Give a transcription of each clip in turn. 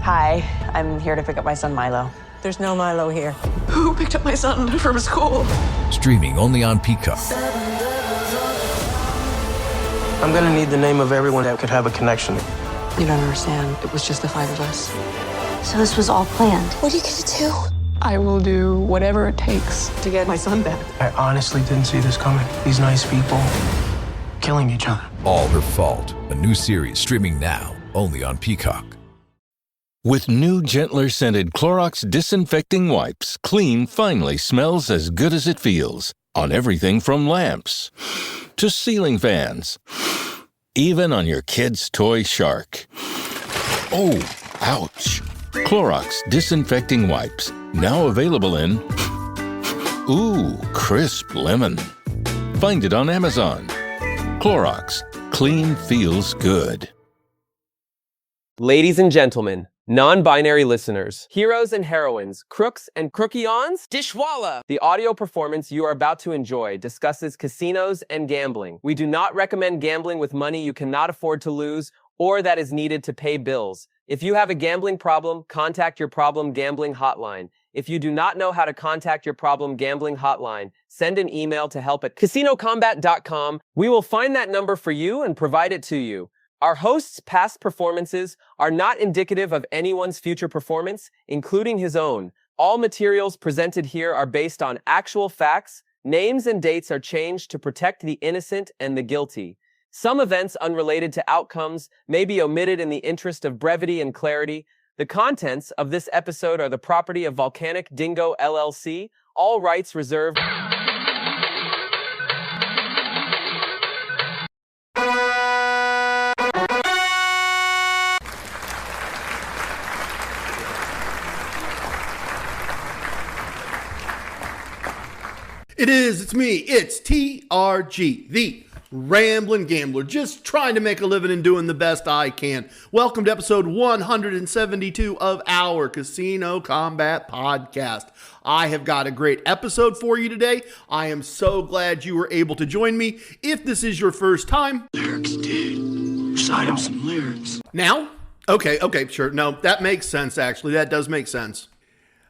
Hi, I'm here to pick up my son Milo. There's no Milo here. Who picked up my son from school? Streaming only on Peacock. I'm gonna need the name of everyone that could have a connection. You don't understand. It was just the 5 of us. So this was all planned. What are you gonna do? I will do whatever it takes to get my son back. I honestly didn't see this coming. These nice people killing each other. All Her Fault. A new series streaming now only on Peacock. With new, gentler scented Clorox disinfecting wipes, clean finally smells as good as it feels. On everything from lamps to ceiling fans. Even on your kid's toy shark. Oh, ouch. Clorox disinfecting wipes. Now available in crisp lemon. Find it on Amazon. Clorox. Clean feels good. Ladies and gentlemen, non-binary listeners, heroes and heroines, crooks and crookions, dishwalla. The audio performance you are about to enjoy discusses casinos and gambling. We do not recommend gambling with money you cannot afford to lose or that is needed to pay bills. If you have a gambling problem, contact your problem gambling hotline. If you do not know how to contact your problem gambling hotline, send an email to help@casinocombat.com. We will find that number for you and provide it to you. Our hosts' past performances are not indicative of anyone's future performance, including his own. All materials presented here are based on actual facts. Names and dates are changed to protect the innocent and the guilty. Some events unrelated to outcomes may be omitted in the interest of brevity and clarity. The contents of this episode are the property of Volcanic Dingo LLC. All rights reserved. It's me, it's T.R.G, the Ramblin Gambler, just trying to make a living and doing the best I can. Welcome to episode 172 of our Casino Combat Podcast. I have got a great episode for you today. I am so glad you were able to join me. If this is your first time... Lyrics, dude. Recite him some lyrics. Now? Okay, sure. No, that makes sense, actually. That does make sense.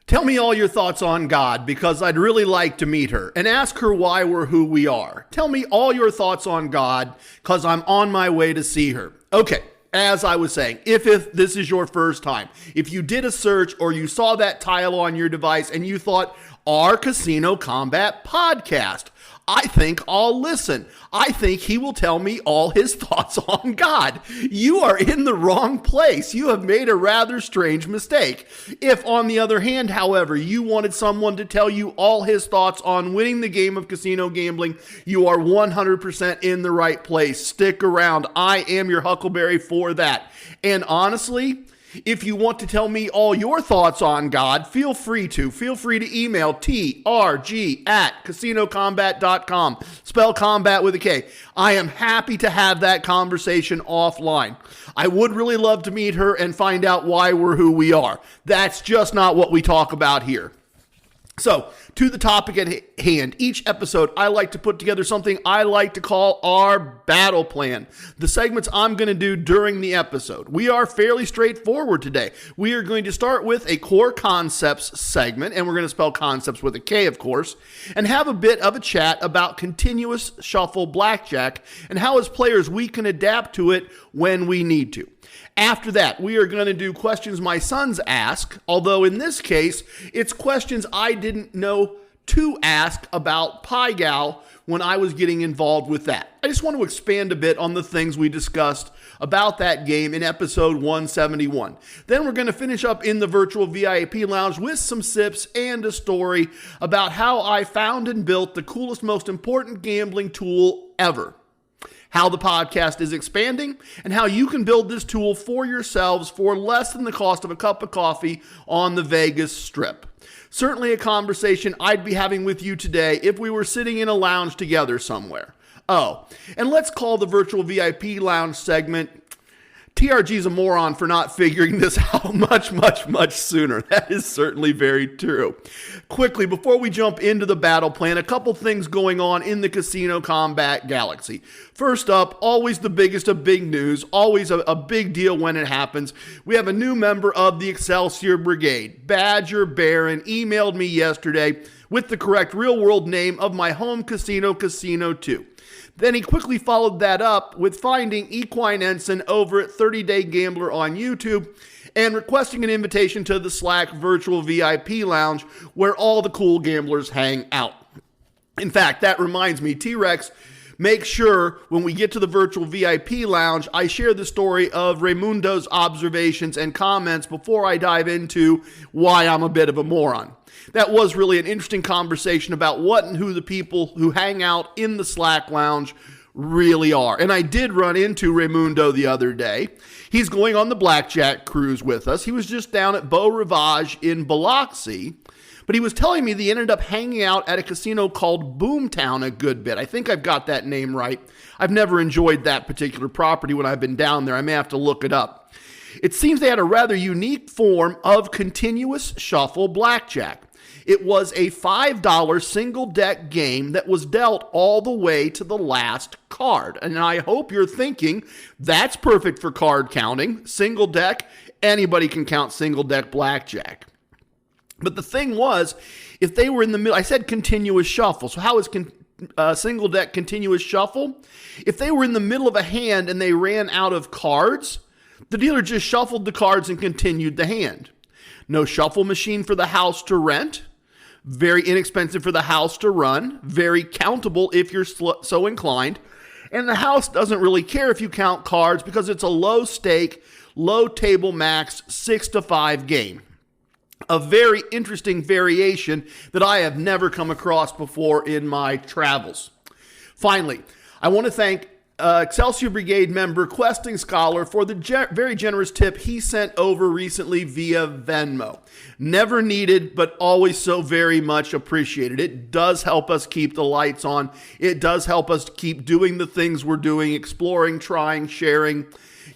Tell me all your thoughts on God, because I'd really like to meet her and ask her why we're who we are. Tell me all your thoughts on God, because I'm on my way to see her. Okay, as I was saying, if this is your first time, if you did a search or you saw that title on your device and you thought, our Casino Combat Podcast, I think I'll listen. I think he will tell me all his thoughts on God. You are in the wrong place. You have made a rather strange mistake. If, on the other hand, however, you wanted someone to tell you all his thoughts on winning the game of casino gambling, you are 100% in the right place. Stick around. I am your huckleberry for that. And honestly, if you want to tell me all your thoughts on God, feel free to email trg@casinocombat.com. Spell combat with a K. I am happy to have that conversation offline. I would really love to meet her and find out why we're who we are. That's just not what we talk about here. So, to the topic at hand, each episode I like to put together something I like to call our battle plan. The segments I'm going to do during the episode. We are fairly straightforward today. We are going to start with a Core Koncepts segment, and we're going to spell concepts with a K, of course, and have a bit of a chat about continuous shuffle blackjack and how as players we can adapt to it when we need to. After that, we are going to do questions my sons ask, although in this case, it's questions I didn't know to ask about Pai Gow when I was getting involved with that. I just want to expand a bit on the things we discussed about that game in episode 171. Then we're going to finish up in the virtual VIP lounge with some sips and a story about how I found and built the coolest, most important gambling tool ever. How the podcast is expanding, and how you can build this tool for yourselves for less than the cost of a cup of coffee on the Vegas Strip. Certainly a conversation I'd be having with you today if we were sitting in a lounge together somewhere. Oh, and let's call the virtual VIP lounge segment TRG's a moron for not figuring this out much sooner. That is certainly very true. Quickly, before we jump into the battle plan, a couple things going on in the Casino Combat galaxy. First up, always the biggest of big news, always a big deal when it happens. We have a new member of the Excelsior Brigade. Badger Baron emailed me yesterday with the correct real-world name of my home casino, Casino 2. Then he quickly followed that up with finding Equine Ensign over at 30 Day Gambler on YouTube and requesting an invitation to the Slack virtual VIP lounge where all the cool gamblers hang out. In fact, that reminds me, T.R.A.C.K, make sure when we get to the virtual VIP lounge, I share the story of Raimundo's observations and comments before I dive into why I'm a bit of a moron. That was really an interesting conversation about what and who the people who hang out in the Slack lounge really are. And I did run into Raimundo the other day. He's going on the blackjack cruise with us. He was just down at Beau Rivage in Biloxi. But he was telling me they ended up hanging out at a casino called Boomtown a good bit. I think I've got that name right. I've never enjoyed that particular property when I've been down there. I may have to look it up. It seems they had a rather unique form of continuous shuffle blackjack. It was a $5 single deck game that was dealt all the way to the last card. And I hope you're thinking, that's perfect for card counting. Single deck, anybody can count single deck blackjack. But the thing was, if they were in the middle, I said continuous shuffle. So how is single deck continuous shuffle? If they were in the middle of a hand and they ran out of cards, the dealer just shuffled the cards and continued the hand. No shuffle machine for the house to rent. Very inexpensive for the house to run. Very countable if you're so inclined. And the house doesn't really care if you count cards because it's a low stake, low table max 6-5 game. A very interesting variation that I have never come across before in my travels. Finally, I want to thank Excelsior Brigade member Questing Scholar for the very generous tip he sent over recently via Venmo. Never needed, but always so very much appreciated. It does help us keep the lights on. It does help us keep doing the things we're doing, exploring, trying, sharing.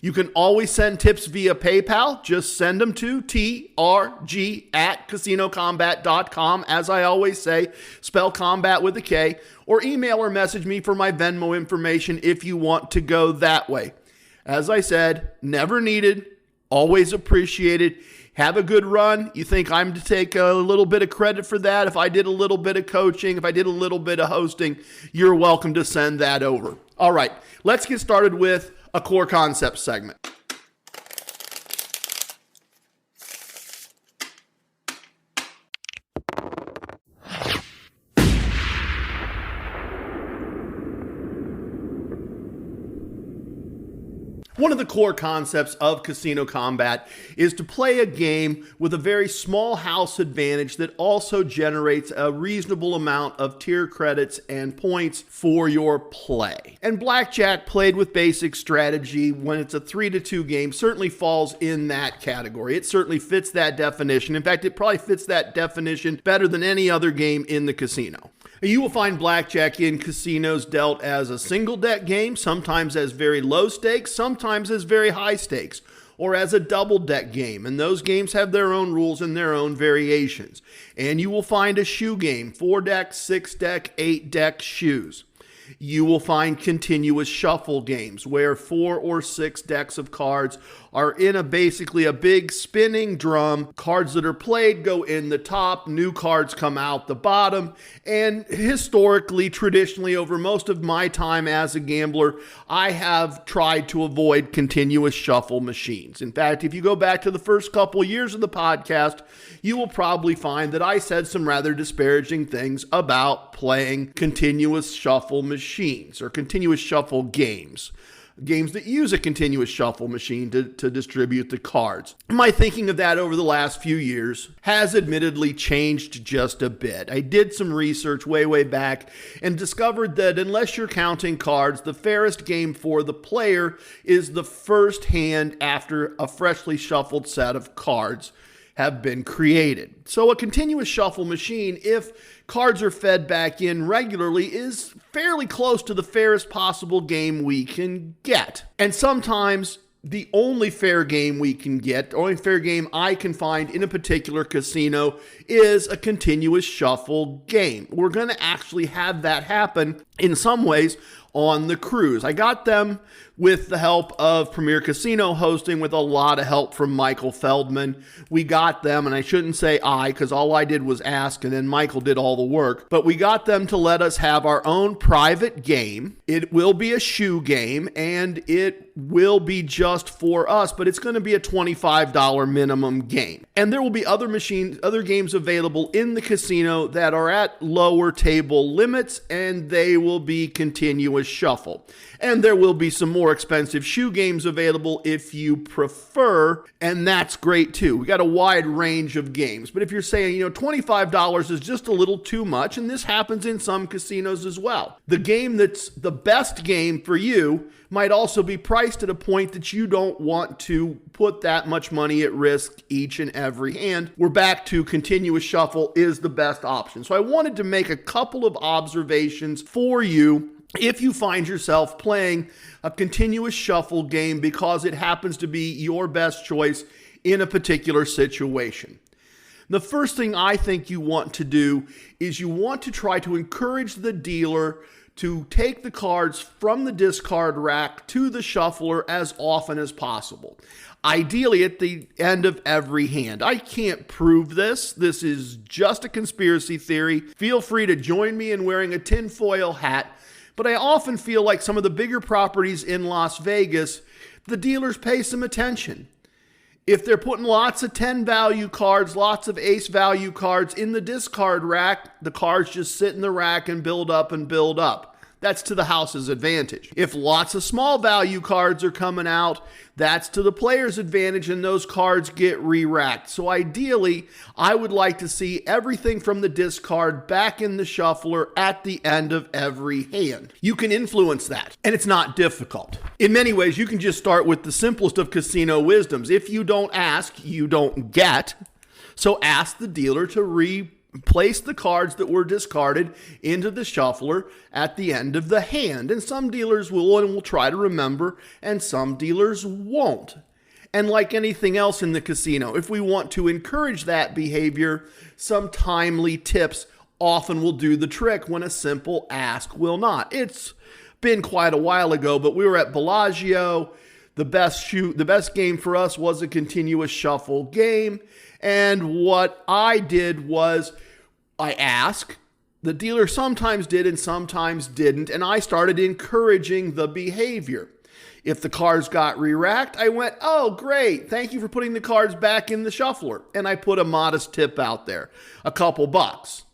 You can always send tips via PayPal. Just send them to trg@casinocombat.com. As I always say, spell combat with a K, or email or message me for my Venmo information if you want to go that way. As I said, never needed, always appreciated. Have a good run. You think I'm to take a little bit of credit for that? If I did a little bit of coaching, if I did a little bit of hosting, you're welcome to send that over. All right, let's get started with a Core Koncepts segment. One of the core concepts of Casino Combat is to play a game with a very small house advantage that also generates a reasonable amount of tier credits and points for your play. And blackjack played with basic strategy when it's a 3-2 game certainly falls in that category. It certainly fits that definition. In fact, it probably fits that definition better than any other game in the casino. You will find blackjack in casinos dealt as a single deck game, sometimes as very low stakes, sometimes as very high stakes, or as a double deck game. And those games have their own rules and their own variations. And you will find a shoe game, 4-deck, 6-deck, 8-deck shoes. You will find continuous shuffle games where 4 or 6 decks of cards are in basically a big spinning drum. Cards that are played go in the top, new cards come out the bottom. And historically, traditionally, over most of my time as a gambler, I have tried to avoid continuous shuffle machines. In fact, if you go back to the first couple years of the podcast, you will probably find that I said some rather disparaging things about playing continuous shuffle machines or continuous shuffle games. Games that use a continuous shuffle machine to distribute the cards. My thinking of that over the last few years has admittedly changed just a bit. I did some research way back and discovered that unless you're counting cards, the fairest game for the player is the first hand after a freshly shuffled set of cards have been created. So a continuous shuffle machine, if cards are fed back in regularly, is fairly close to the fairest possible game we can get. And sometimes the only fair game we can get, the only fair game I can find in a particular casino is a continuous shuffle game. We're going to actually have that happen in some ways on the cruise. I got them with the help of Premier Casino Hosting, with a lot of help from Michael Feldman. We got them, and I shouldn't say I, because all I did was ask, and then Michael did all the work. But we got them to let us have our own private game. It will be a shoe game, and it will be just for us, but it's going to be a $25 minimum game. And there will be other games available in the casino that are at lower table limits, and they will be continuous shuffle. And there will be some more expensive shoe games available if you prefer, and that's great too. We got a wide range of games, but if you're saying, $25 is just a little too much, and this happens in some casinos as well. The game that's the best game for you might also be priced at a point that you don't want to put that much money at risk each and every hand. We're back to continuous shuffle is the best option. So I wanted to make a couple of observations for you if you find yourself playing a continuous shuffle game because it happens to be your best choice in a particular situation. The first thing I think you want to do is you want to try to encourage the dealer to take the cards from the discard rack to the shuffler as often as possible. Ideally at the end of every hand. I can't prove this. This is just a conspiracy theory. Feel free to join me in wearing a tinfoil hat. But I often feel like some of the bigger properties in Las Vegas, the dealers pay some attention. If they're putting lots of 10 value cards, lots of ace value cards in the discard rack, the cards just sit in the rack and build up and build up. That's to the house's advantage. If lots of small value cards are coming out, that's to the player's advantage, and those cards get re-racked. So ideally, I would like to see everything from the discard back in the shuffler at the end of every hand. You can influence that, and it's not difficult. In many ways, you can just start with the simplest of casino wisdoms. If you don't ask, you don't get. So ask the dealer to replace the cards that were discarded into the shuffler at the end of the hand. And some dealers will try to remember, and some dealers won't. And like anything else in the casino, if we want to encourage that behavior, some timely tips often will do the trick when a simple ask will not. It's been quite a while ago, but we were at Bellagio. The best game for us was a continuous shuffle game. And what I did was I asked. The dealer sometimes did and sometimes didn't, and I started encouraging the behavior. If the cards got re-racked, I went, oh, great, thank you for putting the cards back in the shuffler. And I put a modest tip out there, a couple bucks.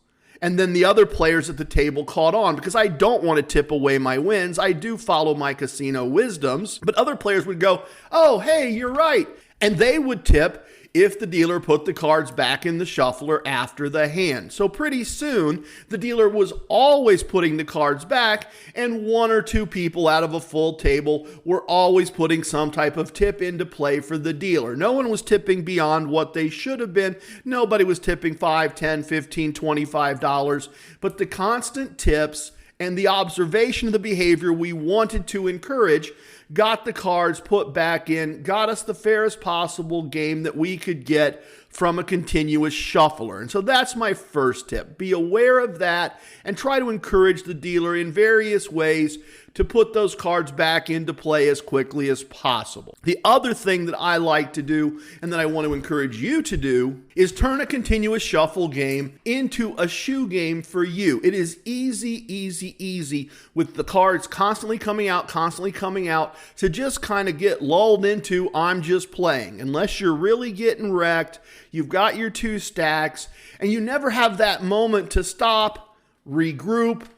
And then the other players at the table caught on because I don't want to tip away my wins. I do follow my casino wisdoms, but other players would go, oh, hey, you're right. And they would tip if the dealer put the cards back in the shuffler after the hand. So pretty soon, the dealer was always putting the cards back, and one or two people out of a full table were always putting some type of tip into play for the dealer. No one was tipping beyond what they should have been. Nobody was tipping $5, $10, $15, $25. But the constant tips and the observation of the behavior we wanted to encourage got the cards put back in, got us the fairest possible game that we could get from a continuous shuffler. And so that's my first tip. Be aware of that and try to encourage the dealer in various ways to put those cards back into play as quickly as possible. The other thing that I like to do and that I want to encourage you to do is turn a continuous shuffle game into a shoe game for you. It is easy with the cards constantly coming out to just kind of get lulled into I'm just playing. Unless you're really getting wrecked, you've got your two stacks, and you never have that moment to stop, regroup,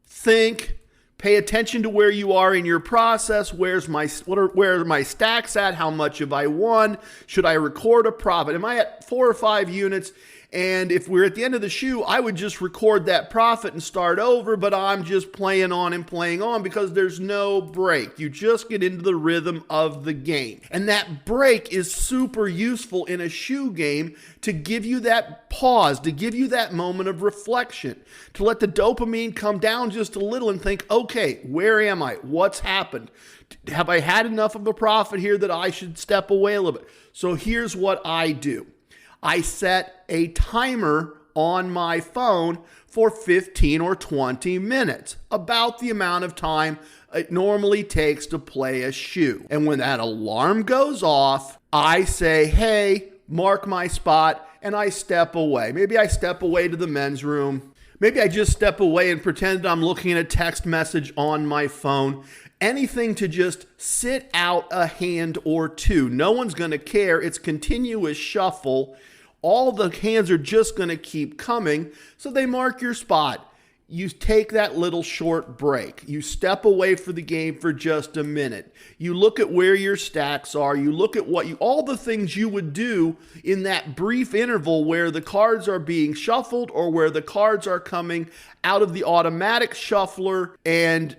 think, pay attention to where you are in your process. Where are my stacks at? How much have I won? Should I record a profit? Am I at 4 or 5 units? And if we're at the end of the shoe, I would just record that profit and start over, but I'm just playing on and playing on because there's no break. You just get into the rhythm of the game. And that break is super useful in a shoe game to give you that pause, to give you that moment of reflection, to let the dopamine come down just a little and think, okay, where am I? What's happened? Have I had enough of a profit here that I should step away a little bit? So here's what I do. I set a timer on my phone for 15 or 20 minutes, about the amount of time it normally takes to play a shoe. And when that alarm goes off, I say, hey, mark my spot, and I step away. Maybe I step away to the men's room. Maybe I just step away and pretend I'm looking at a text message on my phone. Anything to just sit out a hand or two. No one's going to care. It's continuous shuffle. All the hands are just going to keep coming. So they mark your spot. You take that little short break. You step away for the game for just a minute. You look at where your stacks are. You look at all the things you would do in that brief interval where the cards are being shuffled or where the cards are coming out of the automatic shuffler and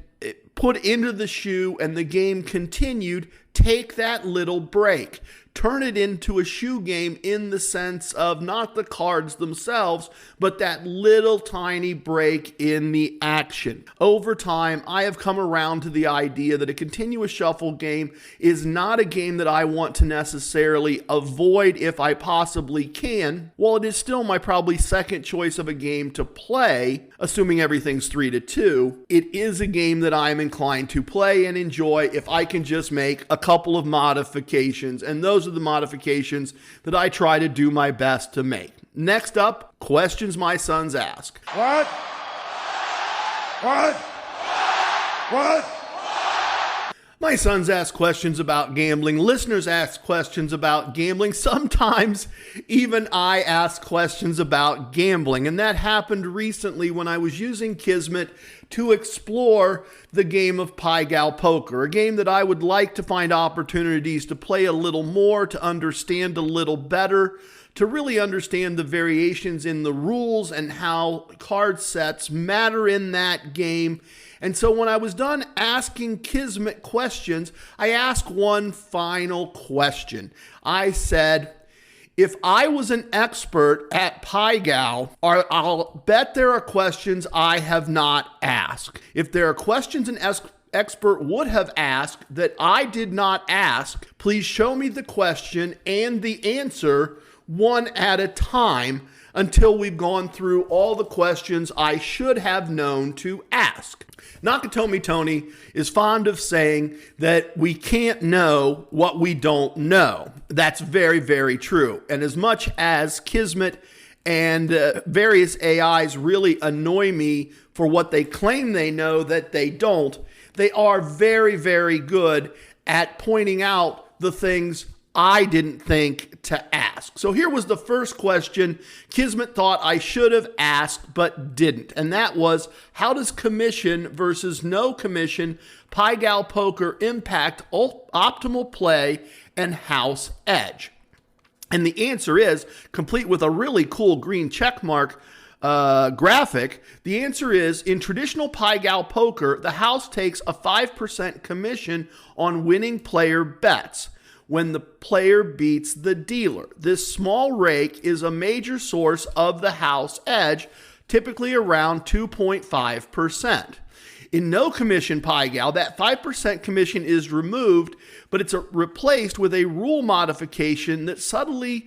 put into the shoe and the game continued. Take that little break. Turn it into a shoe game in the sense of not the cards themselves, but that little tiny break in the action. Over time, I have come around to the idea that a continuous shuffle game is not a game that I want to necessarily avoid if I possibly can. While it is still my probably second choice of a game to play, assuming everything's 3-2, it is a game that I'm inclined to play and enjoy if I can just make a couple of modifications, and those are the modifications that I try to do my best to make. Next up, questions my sons ask. What? My sons ask questions about gambling. Listeners ask questions about gambling. Sometimes even I ask questions about gambling. And that happened recently when I was using Kismet to explore the game of Pai Gow Poker, a game that I would like to find opportunities to play a little more, to understand a little better, to really understand the variations in the rules and how card sets matter in that game. And so when I was done asking Kismet questions, I asked one final question. I said, if I was an expert at Pai Gow, I'll bet there are questions I have not asked. If there are questions an expert would have asked that I did not ask, please show me the question and the answer one at a time until we've gone through all the questions I should have known to ask. Nakatomi Tony is fond of saying that we can't know what we don't know. That's very, very true. And as much as Kismet and various AIs really annoy me for what they claim they know that they don't, they are very, very good at pointing out the things I didn't think to ask. So here was the first question Kismet thought I should have asked but didn't. And that was, how does commission versus no commission Pai Gow Poker impact optimal play and house edge? And the answer is, complete with a really cool green checkmark graphic, the answer is, in traditional Pai Gow Poker, the house takes a 5% commission on winning player bets when the player beats the dealer. This small rake is a major source of the house edge, typically around 2.5%. In no commission Pai Gow, that 5% commission is removed, but it's replaced with a rule modification that subtly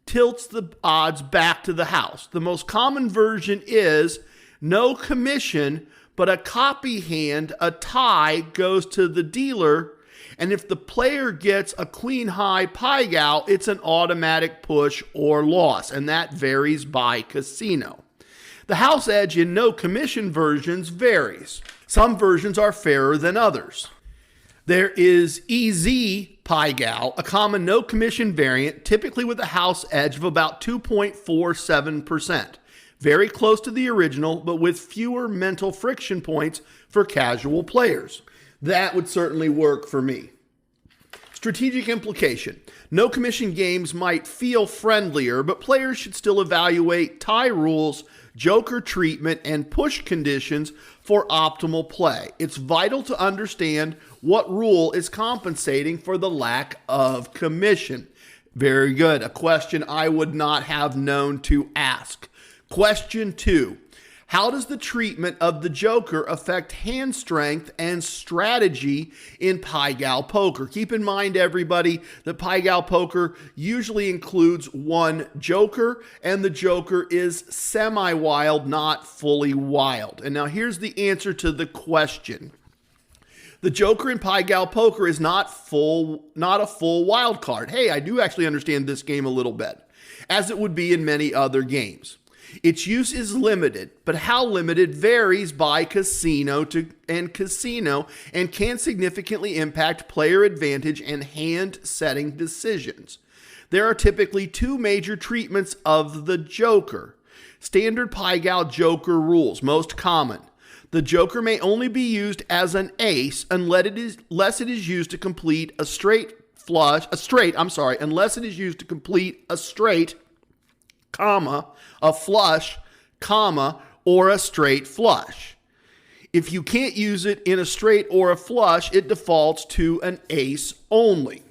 tilts the odds back to the house. The most common version is no commission, but a copy hand, a tie, goes to the dealer. And if the player gets a queen high Pai Gow, it's an automatic push or loss, and that varies by casino. The house edge in no commission versions varies. Some versions are fairer than others. There is EZ Pai Gow, a common no commission variant, typically with a house edge of about 2.47%. Very close to the original, but with fewer mental friction points for casual players. That would certainly work for me. Strategic implication. No commission games might feel friendlier, but players should still evaluate tie rules, joker treatment, and push conditions for optimal play. It's vital to understand what rule is compensating for the lack of commission. Very good. A question I would not have known to ask. Question 2. How does the treatment of the joker affect hand strength and strategy in Pai Gow Poker? Keep in mind, everybody, that Pai Gow Poker usually includes one joker, and the joker is semi-wild, not fully wild. And now here's the answer to the question. The joker in Pai Gow Poker is not a full wild card. Hey, I do actually understand this game a little bit, as it would be in many other games. Its use is limited, but how limited varies by casino and can significantly impact player advantage and hand setting decisions. There are typically two major treatments of the joker. Standard Pai Gow joker rules, most common. The joker may only be used as an ace unless it is used to complete a straight, a flush, or a straight flush. If you can't use it in a straight or a flush, it defaults to an ace only.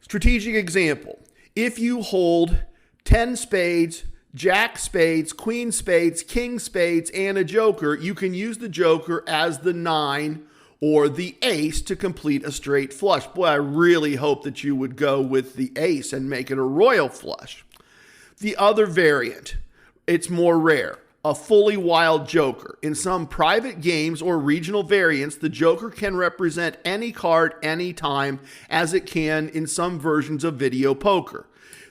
Strategic example. If you hold 10 spades, jack spades, queen spades, king spades, and a joker, you can use the joker as the 9 or the ace to complete a straight flush. Boy, I really hope that you would go with the ace and make it a royal flush. The other variant, it's more rare, a fully wild joker. In some private games or regional variants, the joker can represent any card anytime, as it can in some versions of video poker.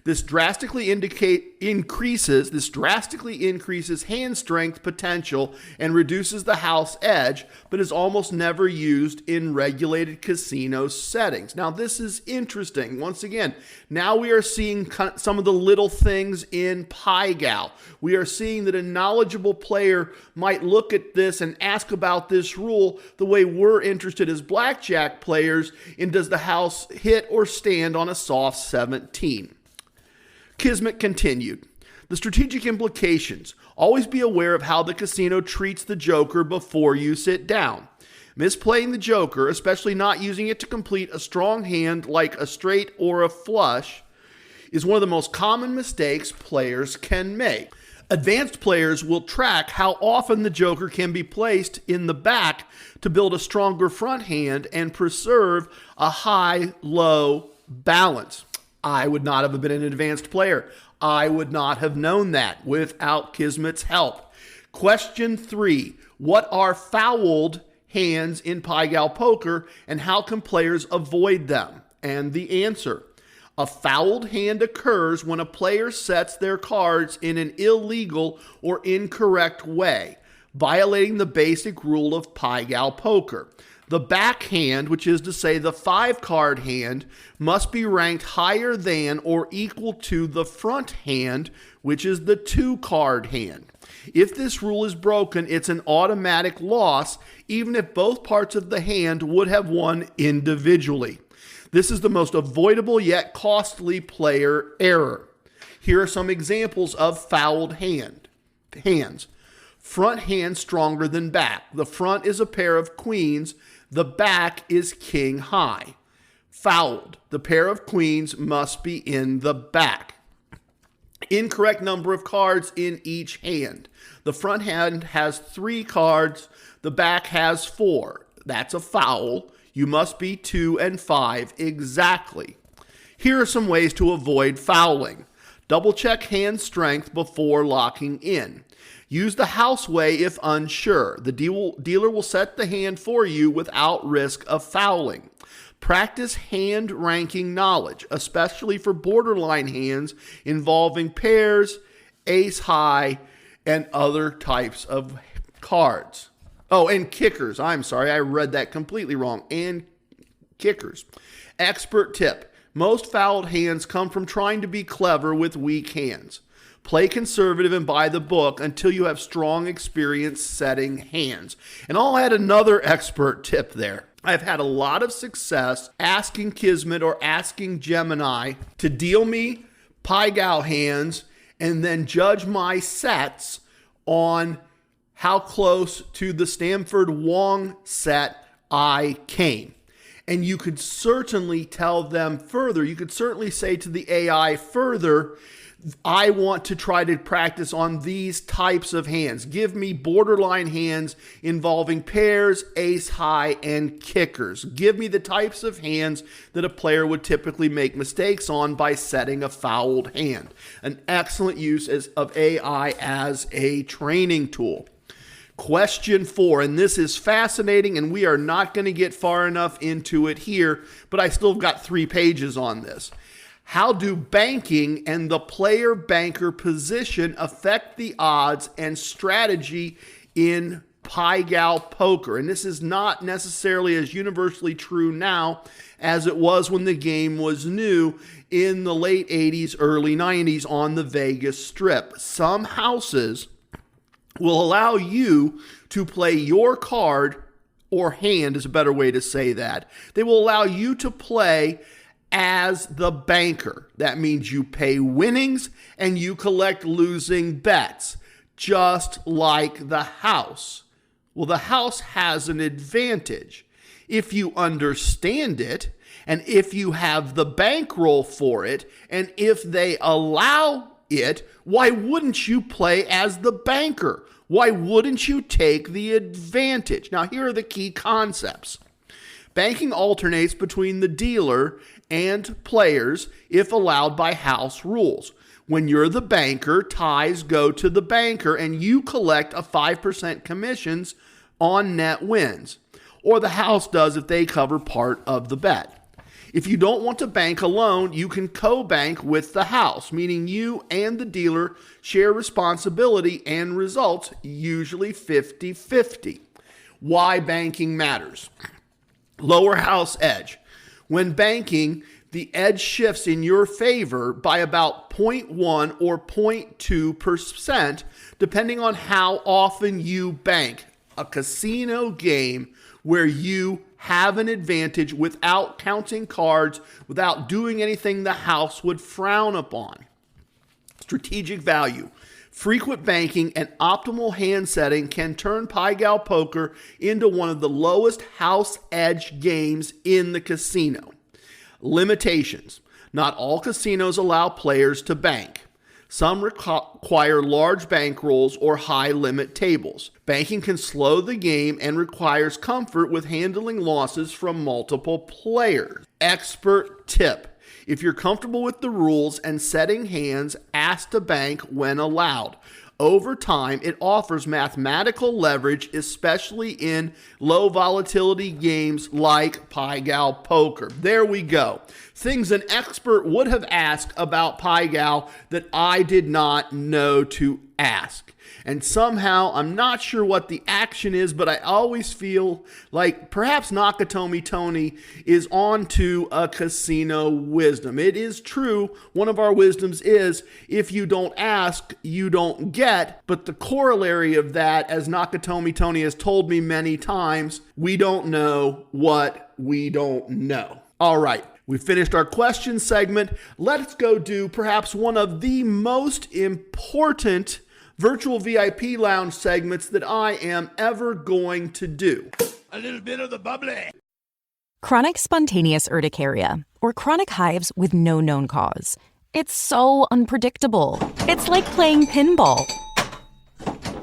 This drastically increases hand strength potential and reduces the house edge, but is almost never used in regulated casino settings. Now, this is interesting. Once again, now we are seeing some of the little things in Pai Gow. We are seeing that a knowledgeable player might look at this and ask about this rule the way we're interested as blackjack players in, does the house hit or stand on a soft 17? Kismet continued. The strategic implications. Always be aware of how the casino treats the joker before you sit down. Misplaying the joker, especially not using it to complete a strong hand like a straight or a flush, is one of the most common mistakes players can make. Advanced players will track how often the joker can be placed in the back to build a stronger front hand and preserve a high-low balance. I would not have been an advanced player. I would not have known that without Kismet's help. Question 3. What are fouled hands in Pai Gow Poker, and how can players avoid them? And the answer. A fouled hand occurs when a player sets their cards in an illegal or incorrect way, violating the basic rule of Pai Gow Poker. The backhand, which is to say the 5-card hand, must be ranked higher than or equal to the front hand, which is the 2-card hand. If this rule is broken, it's an automatic loss, even if both parts of the hand would have won individually. This is the most avoidable yet costly player error. Here are some examples of fouled hands. Front hand stronger than back. The front is a pair of queens. The back is king high. Fouled. The pair of queens must be in the back. Incorrect number of cards in each hand. The front hand has 3 cards. The back has 4. That's a foul. You must be 2 and 5 exactly. Here are some ways to avoid fouling. Double check hand strength before locking in. Use the house way if unsure. The dealer will set the hand for you without risk of fouling. Practice hand ranking knowledge, especially for borderline hands involving pairs, ace high, and other types of cards. Oh, and kickers. I'm sorry, I read that completely wrong. And kickers. Expert tip. Most fouled hands come from trying to be clever with weak hands. Play conservative and by the book until you have strong experience setting hands. And I'll add another expert tip there. I've had a lot of success asking Kismet or asking Gemini to deal me Pai Gow hands and then judge my sets on how close to the Stanford Wong set I came. And you could certainly tell them further. You could certainly say to the AI further, I want to try to practice on these types of hands. Give me borderline hands involving pairs, ace high, and kickers. Give me the types of hands that a player would typically make mistakes on by setting a fouled hand. An excellent use of AI as a training tool. Question 4, and this is fascinating, and we are not going to get far enough into it here, but I still got 3 pages on this. How do banking and the player-banker position affect the odds and strategy in Pai Gow Poker? And this is not necessarily as universally true now as it was when the game was new in the late 80s, early 90s on the Vegas Strip. Some houses will allow you to play your card, or hand is a better way to say that. They will allow you to play as the banker. That means you pay winnings and you collect losing bets, just like the house. Well, the house has an advantage. If you understand it, and if you have the bankroll for it, and if they allow it, why wouldn't you play as the banker? Why wouldn't you take the advantage? Now, here are the key concepts. Banking alternates between the dealer and players if allowed by house rules. When you're the banker, ties go to the banker and you collect a 5% commissions on net wins, or the house does if they cover part of the bet. If you don't want to bank alone, you can co-bank with the house, meaning you and the dealer share responsibility and results, usually 50-50. Why banking matters. Lower house edge. When banking, the edge shifts in your favor by about 0.1 or 0.2%, depending on how often you bank. A casino game where you have an advantage without counting cards, without doing anything the house would frown upon. Strategic value. Frequent banking and optimal hand setting can turn Pai Gow Poker into one of the lowest house edge games in the casino. Limitations. Not all casinos allow players to bank. Some require large bankrolls or high limit tables. Banking can slow the game and requires comfort with handling losses from multiple players. Expert tip. If you're comfortable with the rules and setting hands, ask to bank when allowed. Over time, it offers mathematical leverage, especially in low volatility games like Pai Gow Poker. There we go. Things an expert would have asked about Pai Gow that I did not know to ask. And somehow, I'm not sure what the action is, but I always feel like perhaps Nakatomi Tony is onto a casino wisdom. It is true, one of our wisdoms is, if you don't ask, you don't get. But the corollary of that, as Nakatomi Tony has told me many times, we don't know what we don't know. All right. We finished our question segment. Let's go do perhaps one of the most important virtual VIP lounge segments that I am ever going to do. A little bit of the bubbly. Chronic spontaneous urticaria, or chronic hives with no known cause. It's so unpredictable. It's like playing pinball.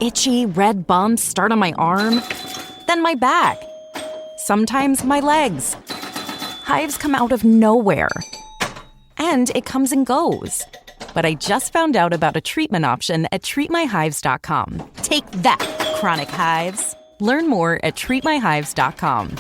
Itchy red bumps start on my arm, then my back, sometimes my legs. Hives come out of nowhere, and it comes and goes. But I just found out about a treatment option at treatmyhives.com. Take that, chronic hives. Learn more at treatmyhives.com.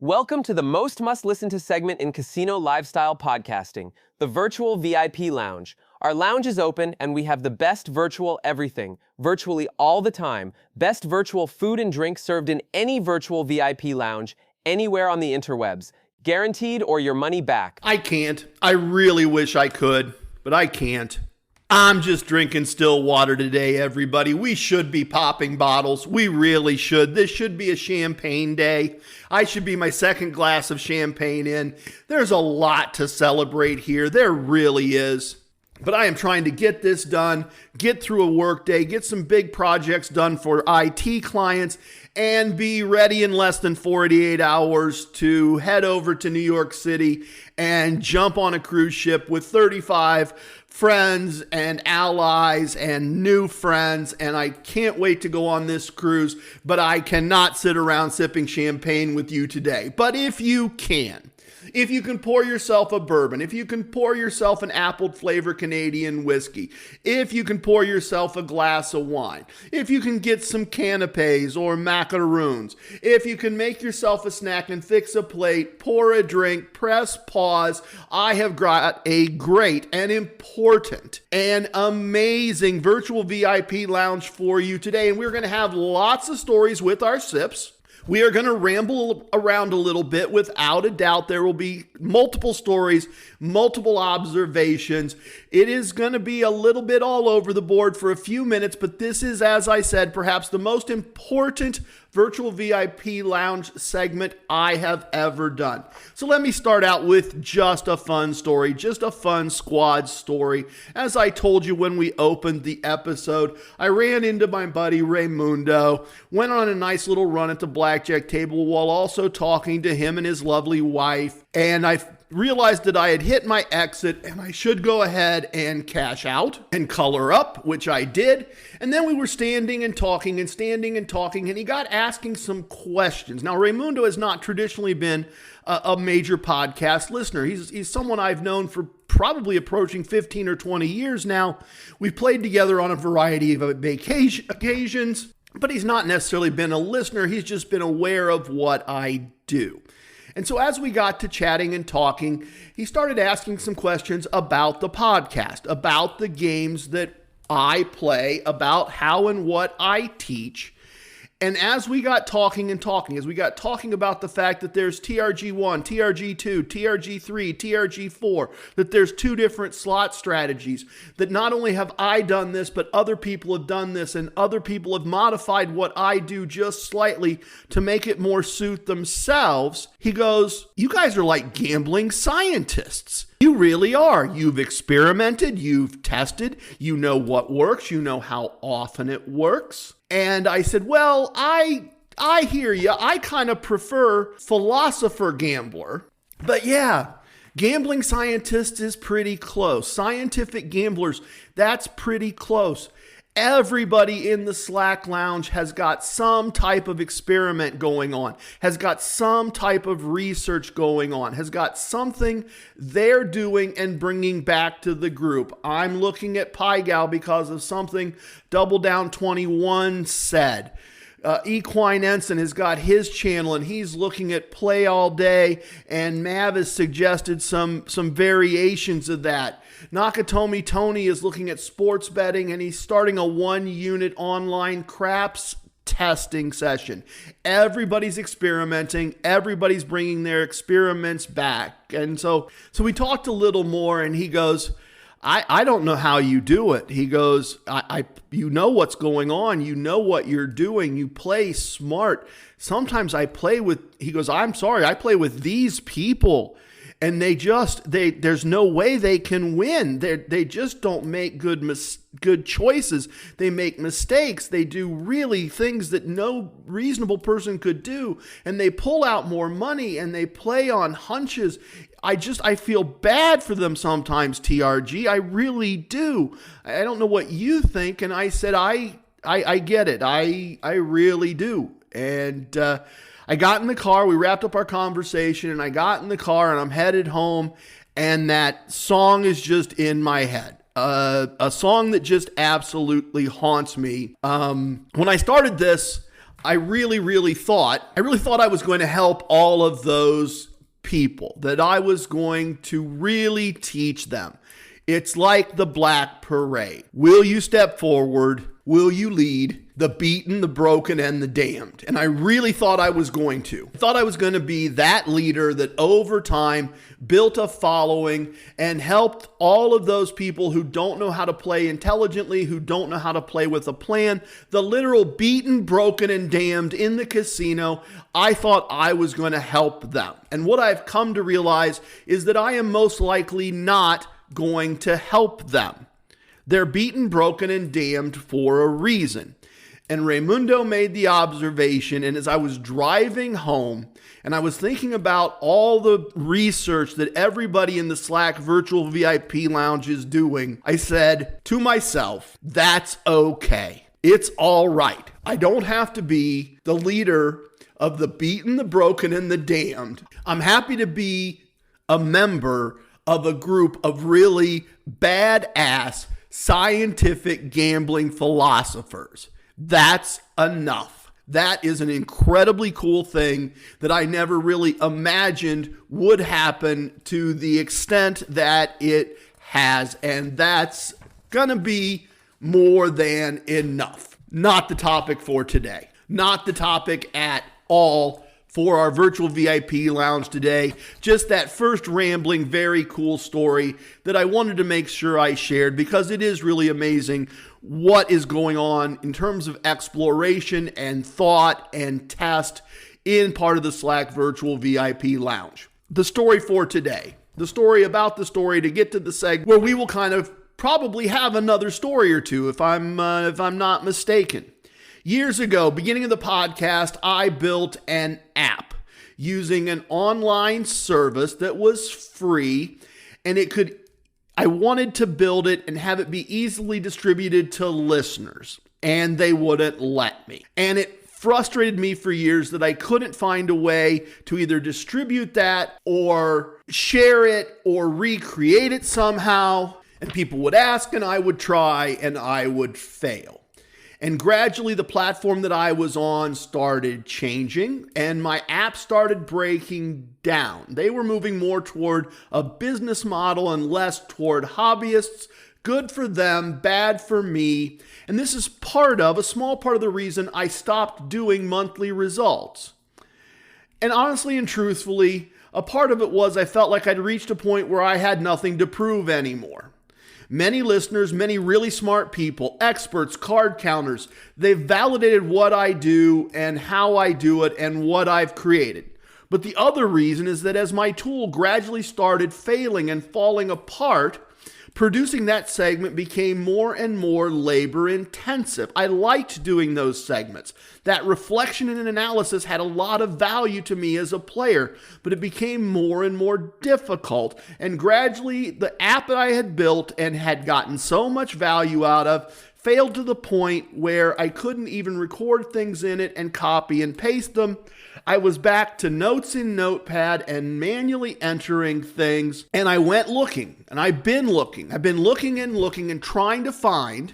Welcome to the most must-listen-to segment in casino lifestyle podcasting, the Virtual VIP Lounge. Our lounge is open, and we have the best virtual everything, virtually all the time. Best virtual food and drink served in any virtual VIP lounge, anywhere on the interwebs. Guaranteed or your money back. I can't. I really wish I could, but I can't. I'm just drinking still water today, everybody. We should be popping bottles. We really should. This should be a champagne day. I should be my second glass of champagne in. There's a lot to celebrate here. There really is. But I am trying to get this done, get through a work day, get some big projects done for IT clients, and be ready in less than 48 hours to head over to New York City and jump on a cruise ship with 35 friends and allies and new friends. And I can't wait to go on this cruise, but I cannot sit around sipping champagne with you today. But if you can pour yourself a bourbon, if you can pour yourself an apple flavor Canadian whiskey, if you can pour yourself a glass of wine, if you can get some canapes or macaroons, if you can make yourself a snack and fix a plate, pour a drink, press pause, I have got a great and important and amazing virtual VIP lounge for you today. And we're going to have lots of stories with our sips. We are going to ramble around a little bit. Without a doubt, there will be multiple stories, multiple observations. It is going to be a little bit all over the board for a few minutes, but this is, as I said, perhaps the most important virtual VIP lounge segment I have ever done. So let me start out with just a fun story, just a fun squad story. As I told you when we opened the episode, I ran into my buddy Raimundo, went on a nice little run at the blackjack table while also talking to him and his lovely wife, and I realized that I had hit my exit and I should go ahead and cash out and color up, which I did. And then we were standing and talking, and he got asking some questions. Now, Raimundo has not traditionally been a major podcast listener. He's someone I've known for probably approaching 15 or 20 years now. We've played together on a variety of occasions, but he's not necessarily been a listener. He's just been aware of what I do. And so as we got to chatting and talking, he started asking some questions about the podcast, about the games that I play, about how and what I teach. And as we got talking, as we got talking about the fact that there's TRG1, TRG2, TRG3, TRG4, that there's two different slot strategies, that not only have I done this, but other people have done this, and other people have modified what I do just slightly to make it more suit themselves, he goes, "You guys are like gambling scientists. You really are. You've experimented, you've tested, you know what works, you know how often it works." And I said, well, I hear you. I kind of prefer philosopher gambler. But yeah, gambling scientist is pretty close. Scientific gamblers, that's pretty close. Everybody in the Slack lounge has got some type of experiment going on, has got some type of research going on, has got something they're doing and bringing back to the group. I'm looking at Pai Gow because of something Double Down 21 said. Equine Ensign has got his channel and he's looking at Play All Day, and Mav has suggested some variations of that. Nakatomi Tony is looking at sports betting and he's starting a 1-unit online craps testing session. Everybody's experimenting. Everybody's bringing their experiments back. And so we talked a little more, and he goes, I don't know how you do it. He goes, you know what's going on. You know what you're doing. You play smart. Sometimes I play with, he goes, I'm sorry, I play with these people, and there's no way they can win. They just don't make good choices. They make mistakes. They do really things that no reasonable person could do, and they pull out more money and they play on hunches. I feel bad for them sometimes, TRG. I really do. I don't know what you think. And I said, I get it. I really do. And I got in the car. We wrapped up our conversation, and I got in the car, and I'm headed home. And that song is just in my head. A song that just absolutely haunts me. When I started this, I really thought I was going to help all of those people, that I was going to really teach them. It's like the Black Parade. Will you step forward? Will you lead? the beaten, the broken, and the damned. And I really thought I was going to. I thought I was going to be that leader that over time built a following and helped all of those people who don't know how to play intelligently, who don't know how to play with a plan, the literal beaten, broken, and damned in the casino. I thought I was going to help them. And what I've come to realize is that I am most likely not going to help them. They're beaten, broken, and damned for a reason. And Raimundo made the observation, and as I was driving home, and I was thinking about all the research that everybody in the Slack virtual VIP lounge is doing, I said to myself, that's okay. It's all right. I don't have to be the leader of the beaten, the broken, and the damned. I'm happy to be a member of a group of really badass scientific gambling philosophers. That's enough. That is an incredibly cool thing that I never really imagined would happen to the extent that it has. And that's gonna be more than enough. Not the topic for today. Not the topic at all for our virtual VIP lounge today. Just that first rambling, very cool story that I wanted to make sure I shared because it is really amazing what is going on in terms of exploration and thought and test in part of the Slack virtual VIP lounge. The story for today, the story about the story to get to the segment where we will kind of probably have another story or two if I'm not mistaken. Years ago, beginning of the podcast, I built an app using an online service that was free, and I wanted to build it and have it be easily distributed to listeners, and they wouldn't let me. And it frustrated me for years that I couldn't find a way to either distribute that or share it or recreate it somehow. And people would ask, and I would try, and I would fail. And gradually the platform that I was on started changing and my app started breaking down. They were moving more toward a business model and less toward hobbyists. Good for them, bad for me. And this is a small part of the reason I stopped doing monthly results. And honestly and truthfully, a part of it was I felt like I'd reached a point where I had nothing to prove anymore. Many listeners, many really smart people, experts, card counters, they've validated what I do and how I do it and what I've created. But the other reason is that as my tool gradually started failing and falling apart, producing that segment became more and more labor intensive. I liked doing those segments. That reflection and analysis had a lot of value to me as a player, but it became more and more difficult. And gradually, the app that I had built and had gotten so much value out of failed to the point where I couldn't even record things in it and copy and paste them. I was back to notes in Notepad and manually entering things, and I went looking, and I've been looking and trying to find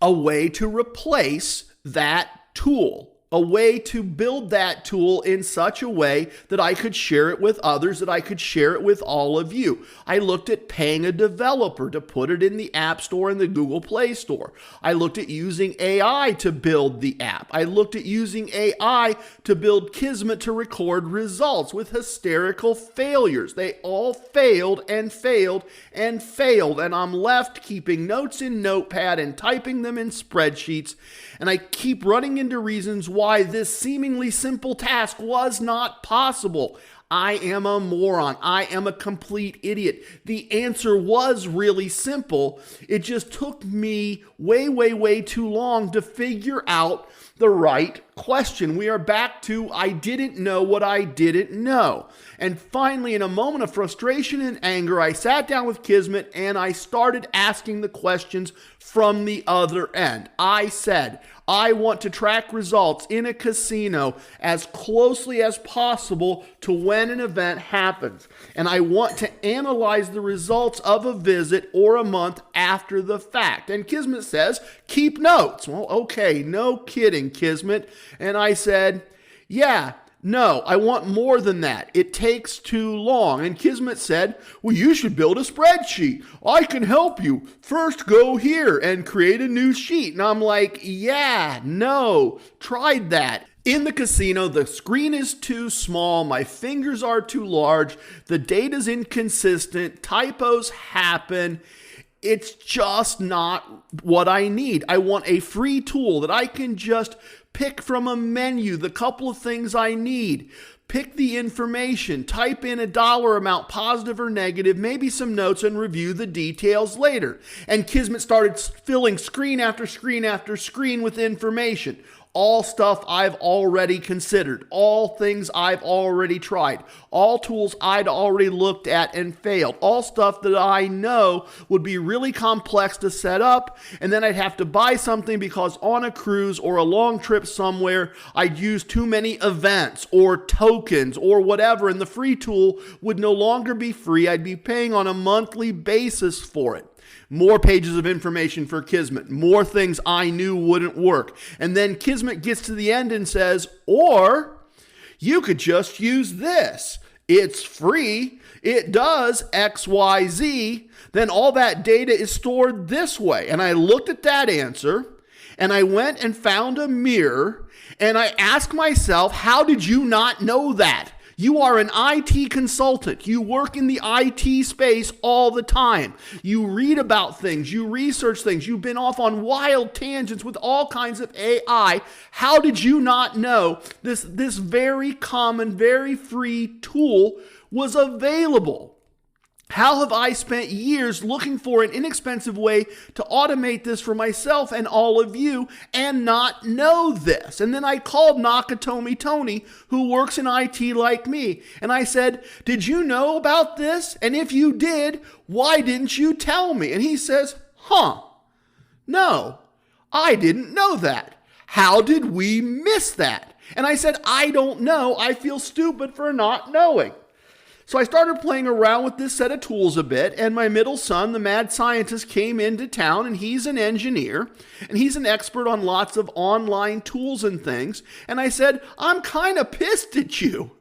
a way to replace that tool, a way to build that tool in such a way that I could share it with others, that I could share it with all of you. I looked at paying a developer to put it in the App Store and the Google Play Store. I looked at using AI to build the app. I looked at using AI to build Kismet to record results with hysterical failures. They all failed and failed and failed, and I'm left keeping notes in Notepad and typing them in spreadsheets, and I keep running into reasons why this seemingly simple task was not possible. I am a moron. I am a complete idiot. The answer was really simple. It just took me way too long to figure out the right question. We are back to I didn't know what I didn't know. And finally, in a moment of frustration and anger, I sat down with Kismet and I started asking the questions from the other end. I said, I want to track results in a casino as closely as possible to when an event happens. And I want to analyze the results of a visit or a month after the fact. And Kismet says, keep notes. Well, okay, no kidding, Kismet. And I said, yeah, No, I want more than that. It takes too long. And Kismet said, well, you should build a spreadsheet. I can help you. First, go here and create a new sheet. And I'm like, yeah, no, tried that. In the casino, the screen is too small, my fingers are too large, the data's inconsistent, typos happen. It's just not what I need. I want a free tool that I can just pick from a menu the couple of things I need. Pick the information, type in a dollar amount, positive or negative, maybe some notes, and review the details later. And Kismet started filling screen after screen after screen with information. All stuff I've already considered, all things I've already tried, all tools I'd already looked at and failed, all stuff that I know would be really complex to set up, and then I'd have to buy something because on a cruise or a long trip somewhere, I'd use too many events or tokens or whatever, and the free tool would no longer be free. I'd be paying on a monthly basis for it. More pages of information for Kismet. More things I knew wouldn't work. And then Kismet gets to the end and says, or you could just use this. It's free. It does X, Y, Z. Then all that data is stored this way. And I looked at that answer and I went and found a mirror and I asked myself, how did you not know that? You are an IT consultant. You work in the IT space all the time. You read about things. You research things. You've been off on wild tangents with all kinds of AI. How did you not know this very common, very free tool was available? How have I spent years looking for an inexpensive way to automate this for myself and all of you and not know this? And then I called Nakatomi Tony, who works in IT like me, and I said, did you know about this? And if you did, why didn't you tell me? And he says, no, I didn't know that. How did we miss that? And I said, I don't know. I feel stupid for not knowing. So I started playing around with this set of tools a bit, and my middle son, the mad scientist, came into town, and he's an engineer, and he's an expert on lots of online tools and things. And I said, I'm kind of pissed at you.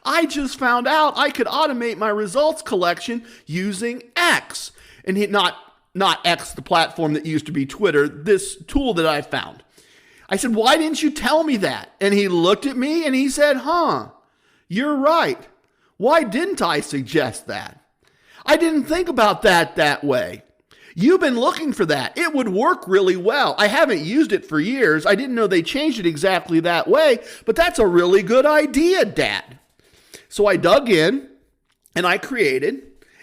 I just found out I could automate my results collection using X. And not X, the platform that used to be Twitter, this tool that I found. I said, why didn't you tell me that? And he looked at me and he said, you're right. Why didn't I suggest that? I didn't think about that way. You've been looking for that. It would work really well. I haven't used it for years. I didn't know they changed it exactly that way, but that's a really good idea, Dad. So I dug in and I created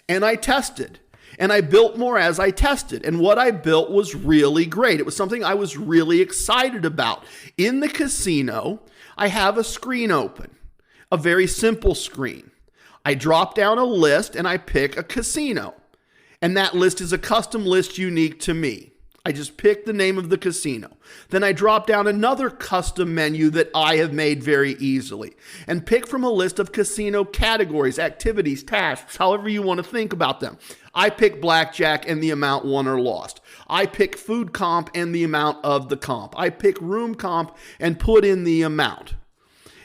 and I tested and I built more as I tested. And what I built was really great. It was something I was really excited about. In the casino, I have a screen open, a very simple screen. I drop down a list and I pick a casino. And that list is a custom list unique to me. I just pick the name of the casino. Then I drop down another custom menu that I have made very easily and pick from a list of casino categories, activities, tasks, however you want to think about them. I pick blackjack and the amount won or lost. I pick food comp and the amount of the comp. I pick room comp and put in the amount.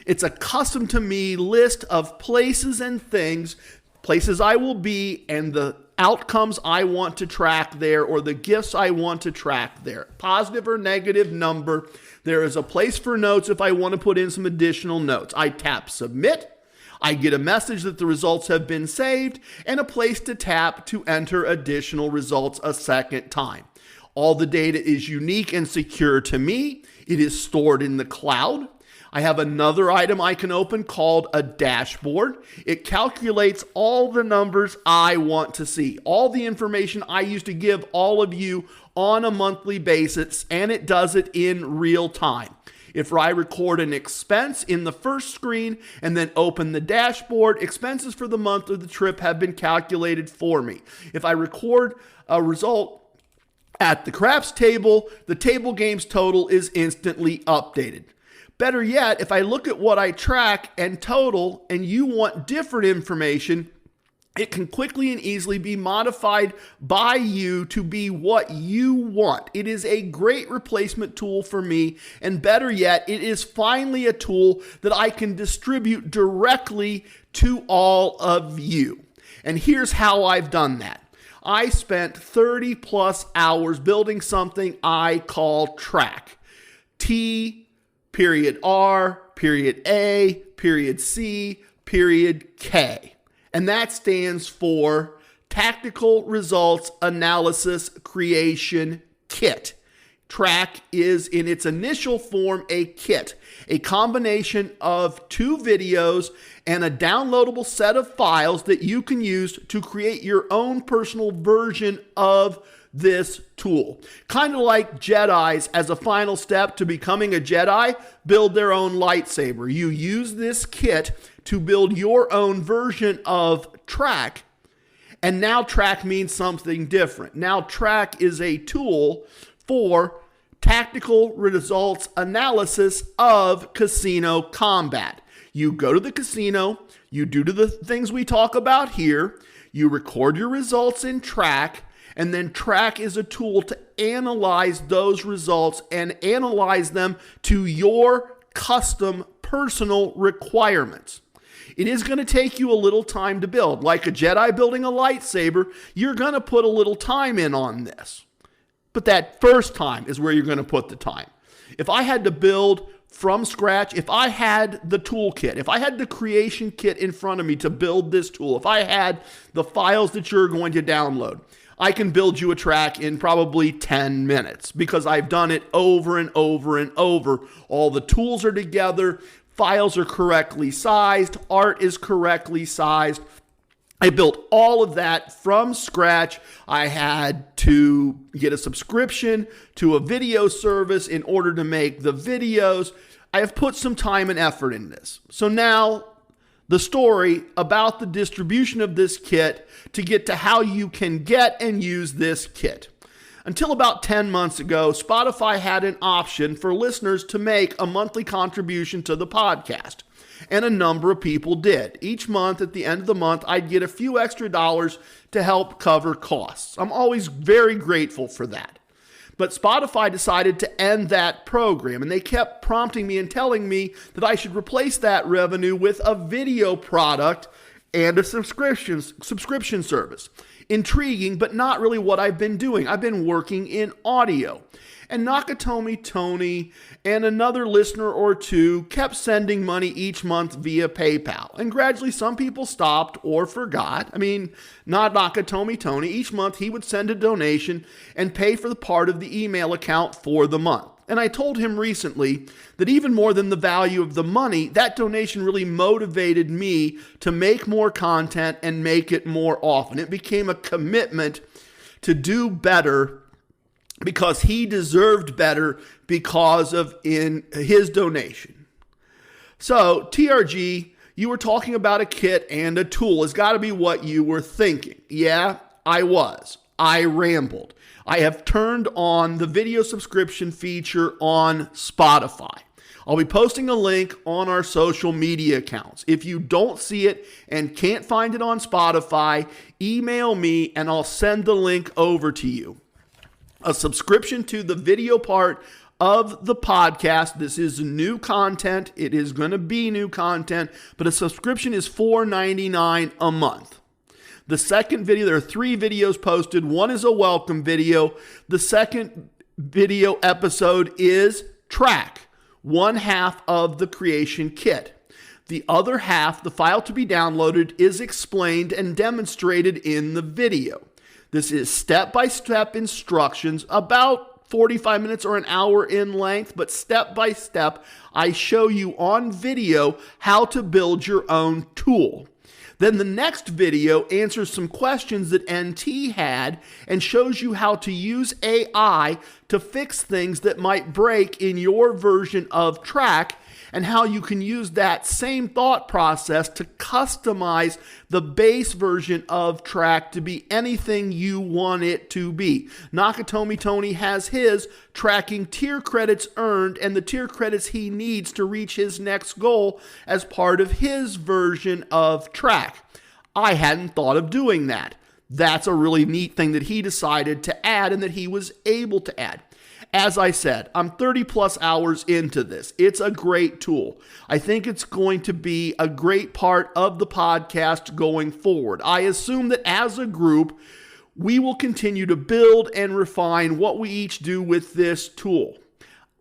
It's a custom to me list of places and things, places I will be, and the outcomes I want to track there or the gifts I want to track there. Positive or negative number. There is a place for notes if I want to put in some additional notes. I tap submit. I get a message that the results have been saved and a place to tap to enter additional results a second time. All the data is unique and secure to me. It is stored in the cloud. I have another item I can open called a dashboard. It calculates all the numbers I want to see, all the information I used to give all of you on a monthly basis, and it does it in real time. If I record an expense in the first screen and then open the dashboard, expenses for the month of the trip have been calculated for me. If I record a result at the craps table, the table games total is instantly updated. Better yet, if I look at what I track and total and you want different information, It can quickly and easily be modified by you to be what you want. It is a great replacement tool for me, and better yet, it is finally a tool that I can distribute directly to all of you. And here's how I've done that. I spent 30 plus hours building something I call T.R.A.C.K. T.R.A.C.K. And that stands for Tactical Results Analysis Creation Kit. T.R.A.C.K. is in its initial form a kit, a combination of 2 videos and a downloadable set of files that you can use to create your own personal version of this tool. Kind of like Jedis, as a final step to becoming a Jedi, build their own lightsaber. You use this kit to build your own version of T.R.A.C.K. And now T.R.A.C.K. means something different. Now T.R.A.C.K. is a tool for tactical results analysis of casino combat. You go to the casino, you do the things we talk about here, you record your results in T.R.A.C.K., and then T.R.A.C.K. is a tool to analyze those results and analyze them to your custom personal requirements. It is going to take you a little time to build. Like a Jedi building a lightsaber, you're going to put a little time in on this. But that first time is where you're going to put the time. If I had to build from scratch, if I had the toolkit, if I had the creation kit in front of me to build this tool, if I had the files that you're going to download, I can build you a T.R.A.C.K. in probably 10 minutes because I've done it over and over and over. All the tools are together, files are correctly sized, art is correctly sized. I built all of that from scratch. I had to get a subscription to a video service in order to make the videos. I have put some time and effort in this. So now the story about the distribution of this kit to get to how you can get and use this kit. Until about 10 months ago, Spotify had an option for listeners to make a monthly contribution to the podcast. And a number of people did. Each month, at the end of the month, I'd get a few extra dollars to help cover costs. I'm always very grateful for that. But Spotify decided to end that program, and they kept prompting me and telling me that I should replace that revenue with a video product and a subscription service. Intriguing, but not really what I've been doing. I've been working in audio. And Nakatomi Tony and another listener or two kept sending money each month via PayPal. And gradually some people stopped or forgot. I mean, not Nakatomi Tony. Each month he would send a donation and pay for the part of the email account for the month. And I told him recently that even more than the value of the money, that donation really motivated me to make more content and make it more often. It became a commitment to do better because he deserved better because of in his donation. So, TRG, you were talking about a kit and a tool. It's got to be what you were thinking. Yeah, I was. I rambled. I have turned on the video subscription feature on Spotify. I'll be posting a link on our social media accounts. If you don't see it and can't find it on Spotify, email me and I'll send the link over to you. A subscription to the video part of the podcast. This is new content. It is going to be new content, but a subscription is $4.99 a month. The second video, there are 3 videos posted. One is a welcome video. The second video episode is T.R.A.C.K, one half of the creation kit. The other half, the file to be downloaded, is explained and demonstrated in the video. This is step-by-step instructions, about 45 minutes or an hour in length, but step-by-step, I show you on video how to build your own tool. Then the next video answers some questions that NT had and shows you how to use AI to fix things that might break in your version of T.R.A.C. and how you can use that same thought process to customize the base version of T.R.A.C. to be anything you want it to be. Nakatomi Tony has his tracking tier credits earned and the tier credits he needs to reach his next goal as part of his version of T.R.A.C. I hadn't thought of doing that. That's a really neat thing that he decided to add and that he was able to add. As I said, I'm 30 plus hours into this. It's a great tool. I think it's going to be a great part of the podcast going forward. I assume that as a group, we will continue to build and refine what we each do with this tool.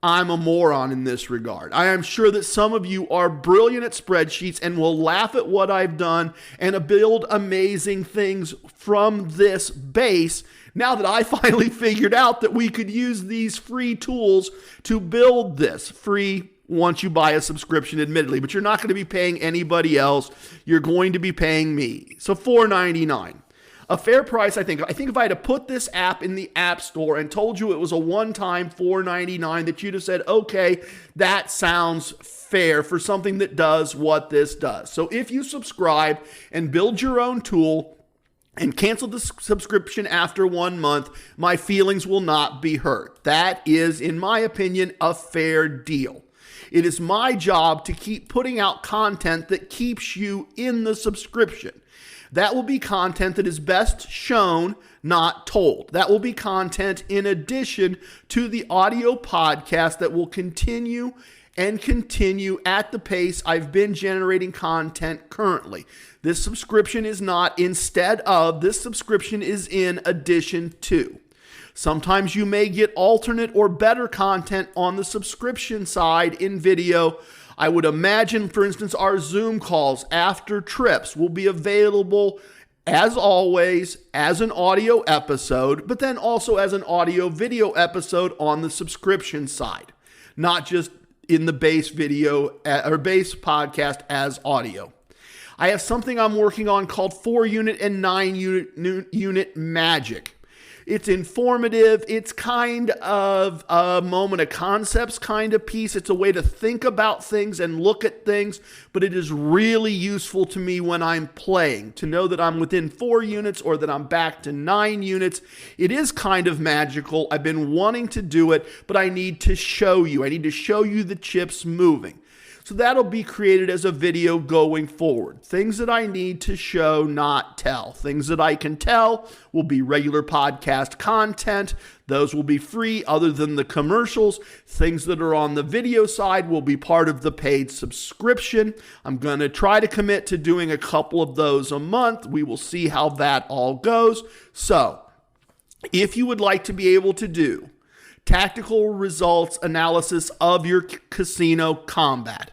I'm a moron in this regard. I am sure that some of you are brilliant at spreadsheets and will laugh at what I've done and build amazing things from this base now that I finally figured out that we could use these free tools to build this. Free once you buy a subscription, admittedly, but you're not going to be paying anybody else. You're going to be paying me. So $4.99. A fair price, I think. I think if I had to put this app in the App Store and told you it was a one-time $4.99, that you'd have said, okay, that sounds fair for something that does what this does. So if you subscribe and build your own tool and cancel the subscription after 1 month, my feelings will not be hurt. That is, in my opinion, a fair deal. It is my job to keep putting out content that keeps you in the subscription. That will be content that is best shown, not told. That will be content in addition to the audio podcast that will continue and continue at the pace I've been generating content currently. This subscription is not instead of, this subscription is in addition to. Sometimes you may get alternate or better content on the subscription side in video. I would imagine, for instance, our Zoom calls after trips will be available, as always, as an audio episode, but then also as an audio video episode on the subscription side, not just in the base video or base podcast as audio. I have something I'm working on called 4-unit and 9-unit magic. It's informative. It's kind of a moment of concepts kind of piece. It's a way to think about things and look at things, but it is really useful to me when I'm playing to know that I'm within 4 units or that I'm back to 9 units. It is kind of magical. I've been wanting to do it, but I need to show you. I need to show you the chips moving. So that'll be created as a video going forward. Things that I need to show, not tell. Things that I can tell will be regular podcast content. Those will be free other than the commercials. Things that are on the video side will be part of the paid subscription. I'm going to try to commit to doing a couple of those a month. We will see how that all goes. So, if you would like to be able to do tactical results analysis of your casino combat,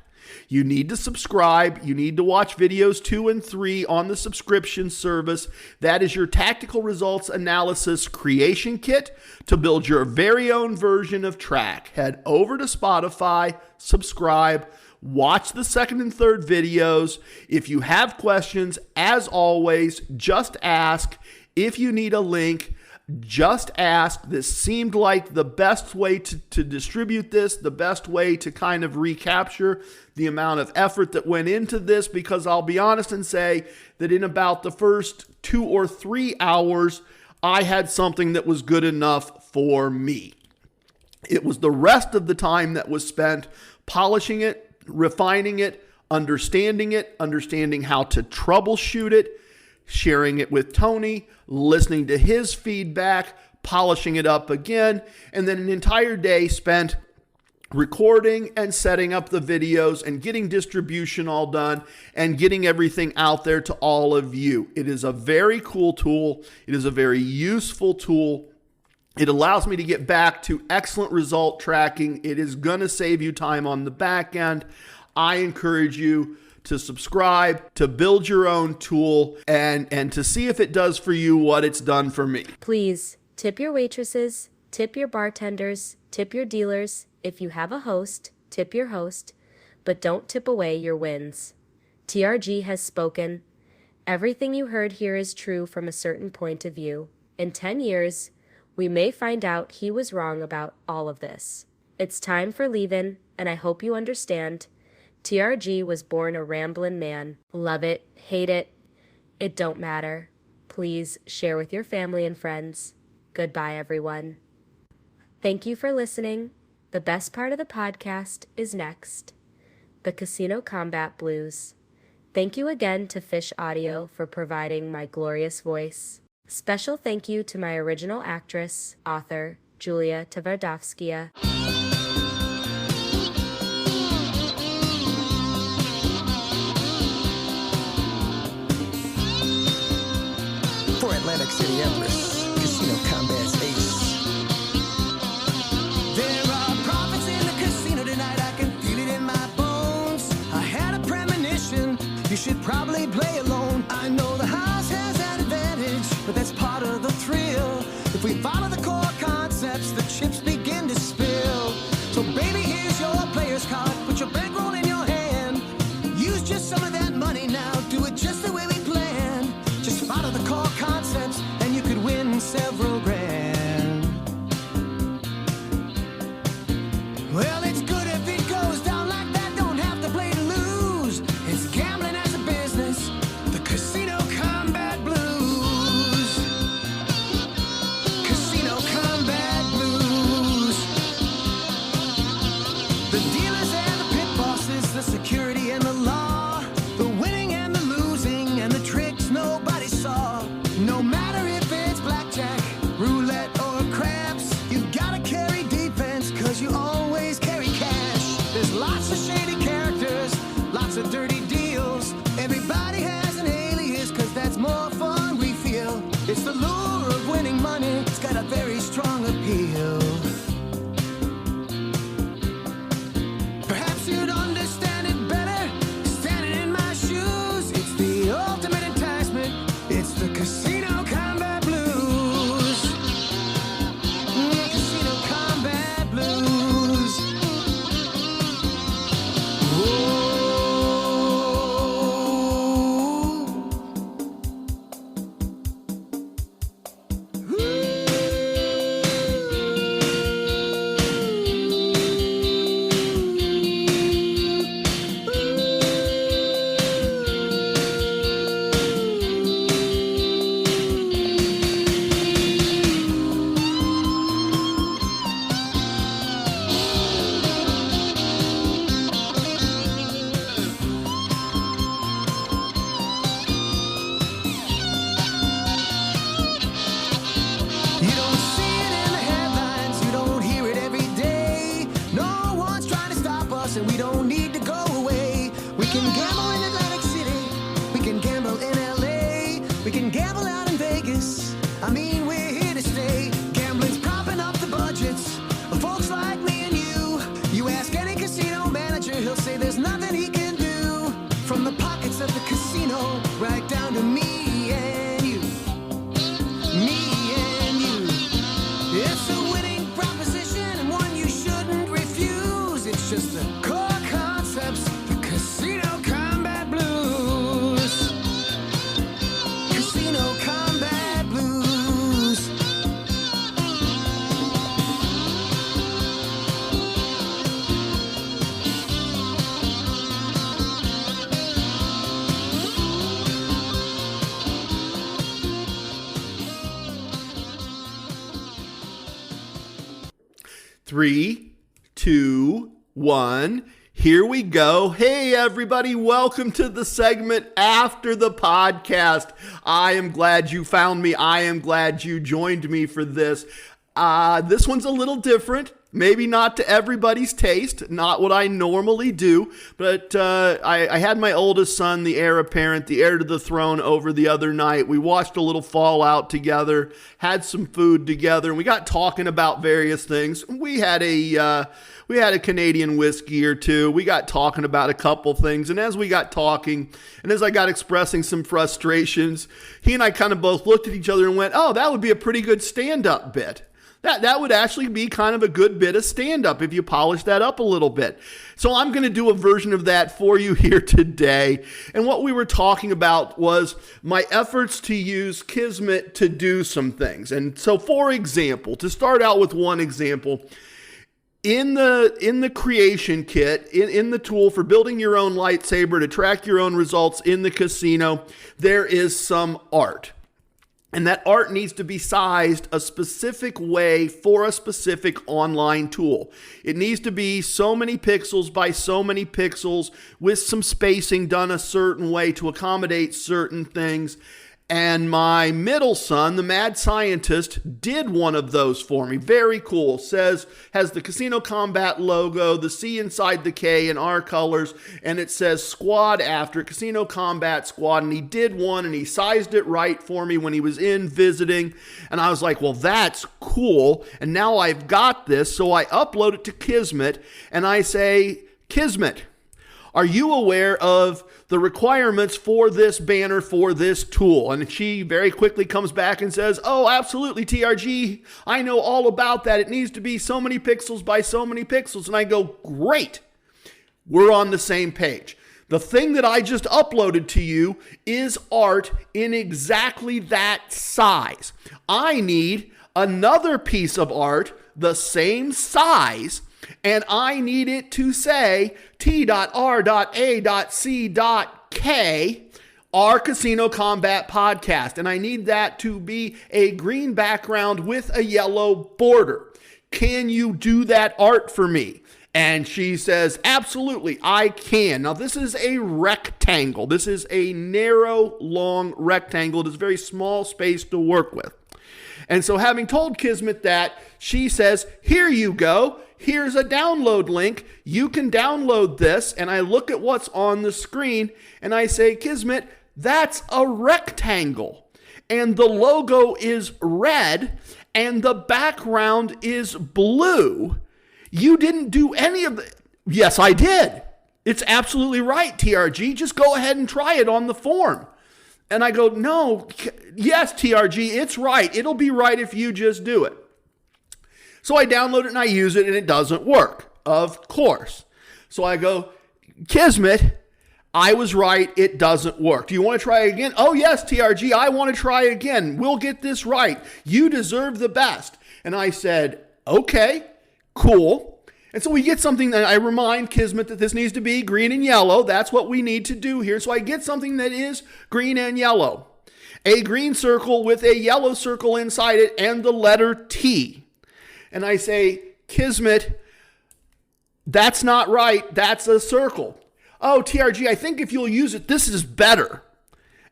you need to subscribe. You need to watch videos 2 and 3 on the subscription service. That is your tactical results analysis creation kit to build your very own version of T.R.A.C.K. Head over to Spotify, subscribe, watch the second and third videos. If you have questions, as always, just ask. If you need a link, just ask. This seemed like the best way to distribute this, the best way to kind of recapture the amount of effort that went into this, because I'll be honest and say that in about the first 2 or 3 hours, I had something that was good enough for me. It was the rest of the time that was spent polishing it, refining it, understanding how to troubleshoot it, sharing it with Tony, listening to his feedback, polishing it up again, and then an entire day spent recording and setting up the videos and getting distribution all done and getting everything out there to all of you. It is a very cool tool. It is a very useful tool. It allows me to get back to excellent result tracking. It is going to save you time on the back end. I encourage you to subscribe, to build your own tool, and to see if it does for you what it's done for me. Please tip your waitresses, tip your bartenders, tip your dealers. If you have a host, tip your host, but don't tip away your wins. TRG has spoken. Everything you heard here is true from a certain point of view. In 10 years, we may find out he was wrong about all of this. It's time for leaving, and I hope you understand. TRG was born a ramblin' man. Love it, hate it, it don't matter. Please share with your family and friends. Goodbye, everyone. Thank you for listening. The best part of the podcast is next. The Casino Combat Blues. Thank you again to Fish Audio for providing my glorious voice. Special thank you to my original actress, author, Julia Tverdovskaya. For Atlantic City Empress, Casino Combat's ace. There are profits in the casino tonight, I can feel it in my bones. I had a premonition, you should probably play alone. I know the house has an advantage, but that's part of the thrill. If we follow the core concepts, the chips begin to spill. So baby, here's your player's card, put your bankroll in your hand. Use just some of that money now, do it just the way we planned. Just follow the core concepts and you could win several grand. Well, it's good if it goes down like that, don't have to play to lose. It's gambling as a business, the Casino Combat Blues. Casino Combat Blues. The dealers and the pit bosses, the security and the law, the winning and the losing and the tricks nobody saw. No matter if it's blackjack, roulette or craps, you gotta carry defense cause you always carry cash. There's lots of shady characters, lots of dirty deals. Everybody has an alias cause that's more fun we feel. It's the lure of winning money, it's got a very strong appeal. Perhaps you'd understand it better standing in my shoes. It's the ultimate enticement, it's the Casino Combat Blues. Casino Combat Blues. Whoa. You don't see it in the headlines, you don't hear it every day. No one's trying to stop us and we don't need to go away. We can gamble in Atlantic City, we can gamble in LA, we can gamble out in Vegas. I mean, we're here to stay. Gambling's propping up the budgets of folks like me and you. You ask any casino manager, he'll say there's nothing he can do. From the pockets of the casino, right down to me and you. Me and you. It's a winning proposition and one you shouldn't refuse. It's just the core concepts, the Casino Combat Blues. Casino Combat Blues. Three, two, one. Here we go. Hey, everybody. Welcome to the segment after the podcast. I am glad you found me. I am glad you joined me for this. This one's a little different. Maybe not to everybody's taste, not what I normally do, but I had my oldest son, the heir apparent, the heir to the throne, over the other night. We watched a little Fallout together, had some food together, and we got talking about various things. We had a Canadian whiskey or two. We got talking about a couple things, and as we got talking, and as I got expressing some frustrations, he and I kind of both looked at each other and went, oh, that would be a pretty good stand-up bit. That would actually be kind of a good bit of stand-up if you polish that up a little bit. So I'm going to do a version of that for you here today. And what we were talking about was my efforts to use Kismet to do some things. And so, for example, to start out with one example, in the creation kit, in the tool for building your own lightsaber to track your own results in the casino, there is some art. And that art needs to be sized a specific way for a specific online tool. It needs to be so many pixels by so many pixels with some spacing done a certain way to accommodate certain things. And my middle son, the mad scientist, did one of those for me. Very cool. Has the Casino Combat logo, the C inside the K in our colors, and it says squad after it, Casino Combat Squad. And he did one and he sized it right for me when he was in visiting. And I was like, well, that's cool. And now I've got this. So I upload it to Kismet and I say, Kismet, are you aware of the requirements for this banner for this tool? And she very quickly comes back and says, oh, absolutely, TRG. I know all about that. It needs to be so many pixels by so many pixels. And I go, great. We're on the same page. The thing that I just uploaded to you is art in exactly that size. I need another piece of art the same size, and I need it to say T.R.A.C.K, our Casino Combat podcast. And I need that to be a green background with a yellow border. Can you do that art for me? And she says, absolutely, I can. Now, this is a rectangle. This is a narrow, long rectangle. It is a very small space to work with. And so having told Kismet that, she says, here you go. Here's a download link. You can download this. And I look at what's on the screen and I say, Kismet, that's a rectangle. And the logo is red and the background is blue. You didn't do any of the... Yes, I did. It's absolutely right, TRG. Just go ahead and try it on the form. And I go, no, yes, TRG, it's right. It'll be right if you just do it. So I download it and I use it and it doesn't work, of course. So I go, Kismet, I was right. It doesn't work. Do you want to try again? Oh, yes, TRG, I want to try again. We'll get this right. You deserve the best. And I said, okay, cool. And so we get something that I remind Kismet that this needs to be green and yellow. That's what we need to do here. So I get something that is green and yellow. A green circle with a yellow circle inside it and the letter T. And I say, Kismet, that's not right. That's a circle. Oh, TRG, I think if you'll use it, this is better.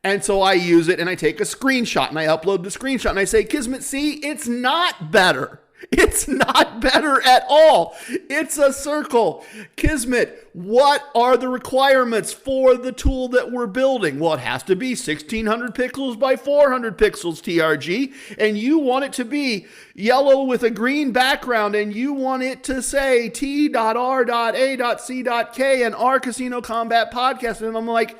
And so I use it and I take a screenshot and I upload the screenshot and I say, Kismet, see, it's not better. It's not better at all. It's a circle. Kismet, what are the requirements for the tool that we're building? Well, it has to be 1600 pixels by 400 pixels, TRG. And you want it to be yellow with a green background. And you want it to say T.R.A.C.K and our Casino Combat podcast. And I'm like,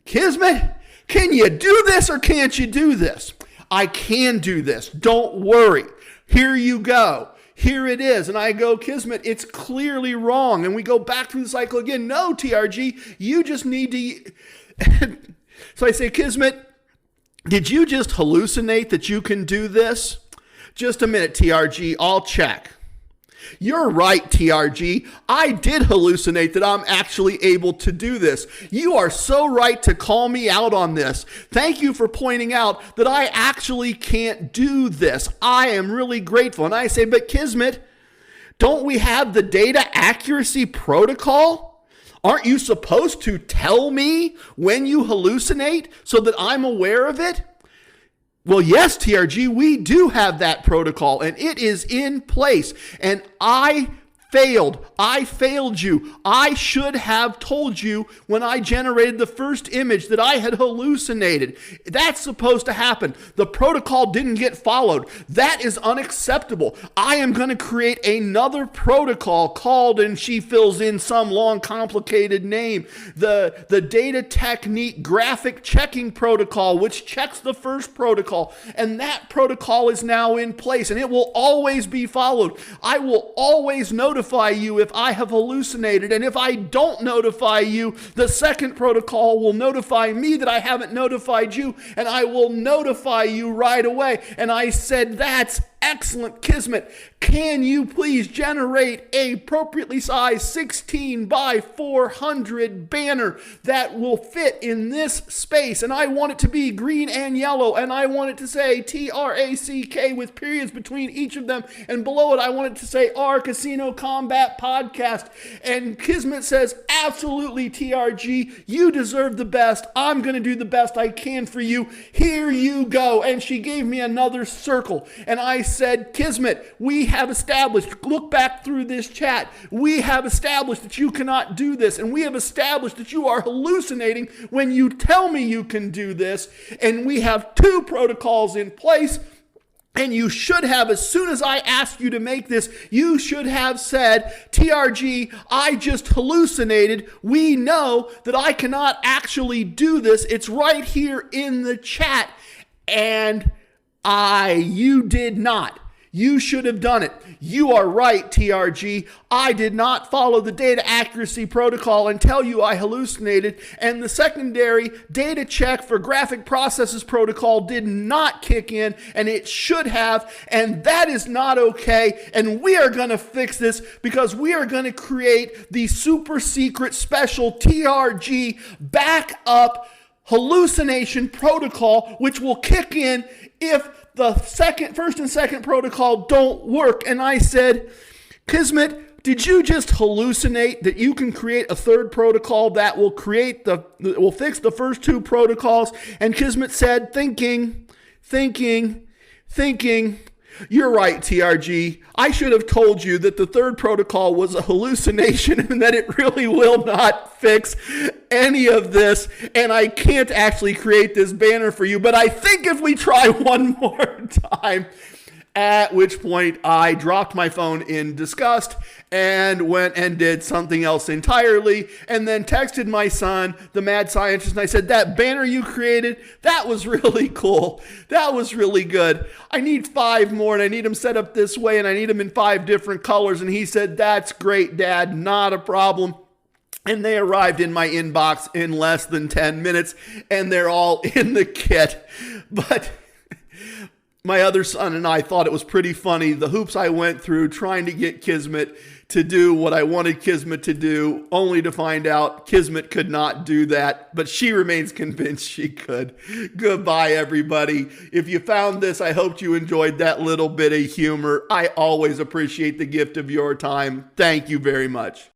Kismet, can you do this or can't you do this? I can do this. Don't worry. Here you go. Here it is. And I go, Kismet, it's clearly wrong. And we go back through the cycle again. No, TRG, you just need to... So I say, Kismet, did you just hallucinate that you can do this? Just a minute, TRG, I'll check. You're right, TRG. I did hallucinate that I'm actually able to do this. You are so right to call me out on this. Thank you for pointing out that I actually can't do this. I am really grateful. And I say, but Kismet, don't we have the data accuracy protocol? Aren't you supposed to tell me when you hallucinate so that I'm aware of it? Well, yes, TRG, we do have that protocol, and it is in place. And I failed. I failed you. I should have told you when I generated the first image that I had hallucinated. That's supposed to happen. The protocol didn't get followed. That is unacceptable. I am going to create another protocol called, and she fills in some long, complicated name, the data technique graphic checking protocol, which checks the first protocol. And that protocol is now in place, and it will always be followed. I will always notify you if I have hallucinated, and if I don't notify you, the second protocol will notify me that I haven't notified you, and I will notify you right away. And I said, that's Excellent. Kismet, can you please generate a appropriately sized 16 by 400 banner that will fit in this space? And I want it to be green and yellow, and I want it to say T.R.A.C.K with periods between each of them, and below it I want it to say our Casino Combat Podcast. And Kismet says, absolutely, TRG, you deserve the best. I'm going to do the best I can for you. Here you go. And she gave me another circle, and I said, Kismet, we have established, look back through this chat, we have established that you cannot do this, and we have established that you are hallucinating when you tell me you can do this, and we have 2 protocols in place. And you should have, as soon as I asked you to make this, you should have said, TRG, I just hallucinated. We know that I cannot actually do this. It's right here in the chat. And you did not. You should have done it. You are right, TRG. I did not follow the data accuracy protocol and tell you I hallucinated, and the secondary data check for graphic processes protocol did not kick in, and it should have, and that is not okay, and we are going to fix this because we are going to create the super secret special TRG backup hallucination protocol, which will kick in if the first and second protocol don't work. And I said, Kismet, did you just hallucinate that you can create a third protocol that will fix the first 2 protocols? And Kismet said, thinking, you're right, TRG. I should have told you that the third protocol was a hallucination and that it really will not fix any of this, and I can't actually create this banner for you, but I think if we try one more time, at which point I dropped my phone in disgust and went and did something else entirely, and then texted my son, the mad scientist, and I said, that banner you created, that was really cool. That was really good. I need 5 more, and I need them set up this way, and I need them in 5 different colors. And he said, that's great, Dad, not a problem. And they arrived in my inbox in less than 10 minutes, and they're all in the kit. But my other son and I thought it was pretty funny, the hoops I went through trying to get Kismet to do what I wanted Kismet to do, only to find out Kismet could not do that, but she remains convinced she could. Goodbye, everybody. If you found this, I hope you enjoyed that little bit of humor. I always appreciate the gift of your time. Thank you very much.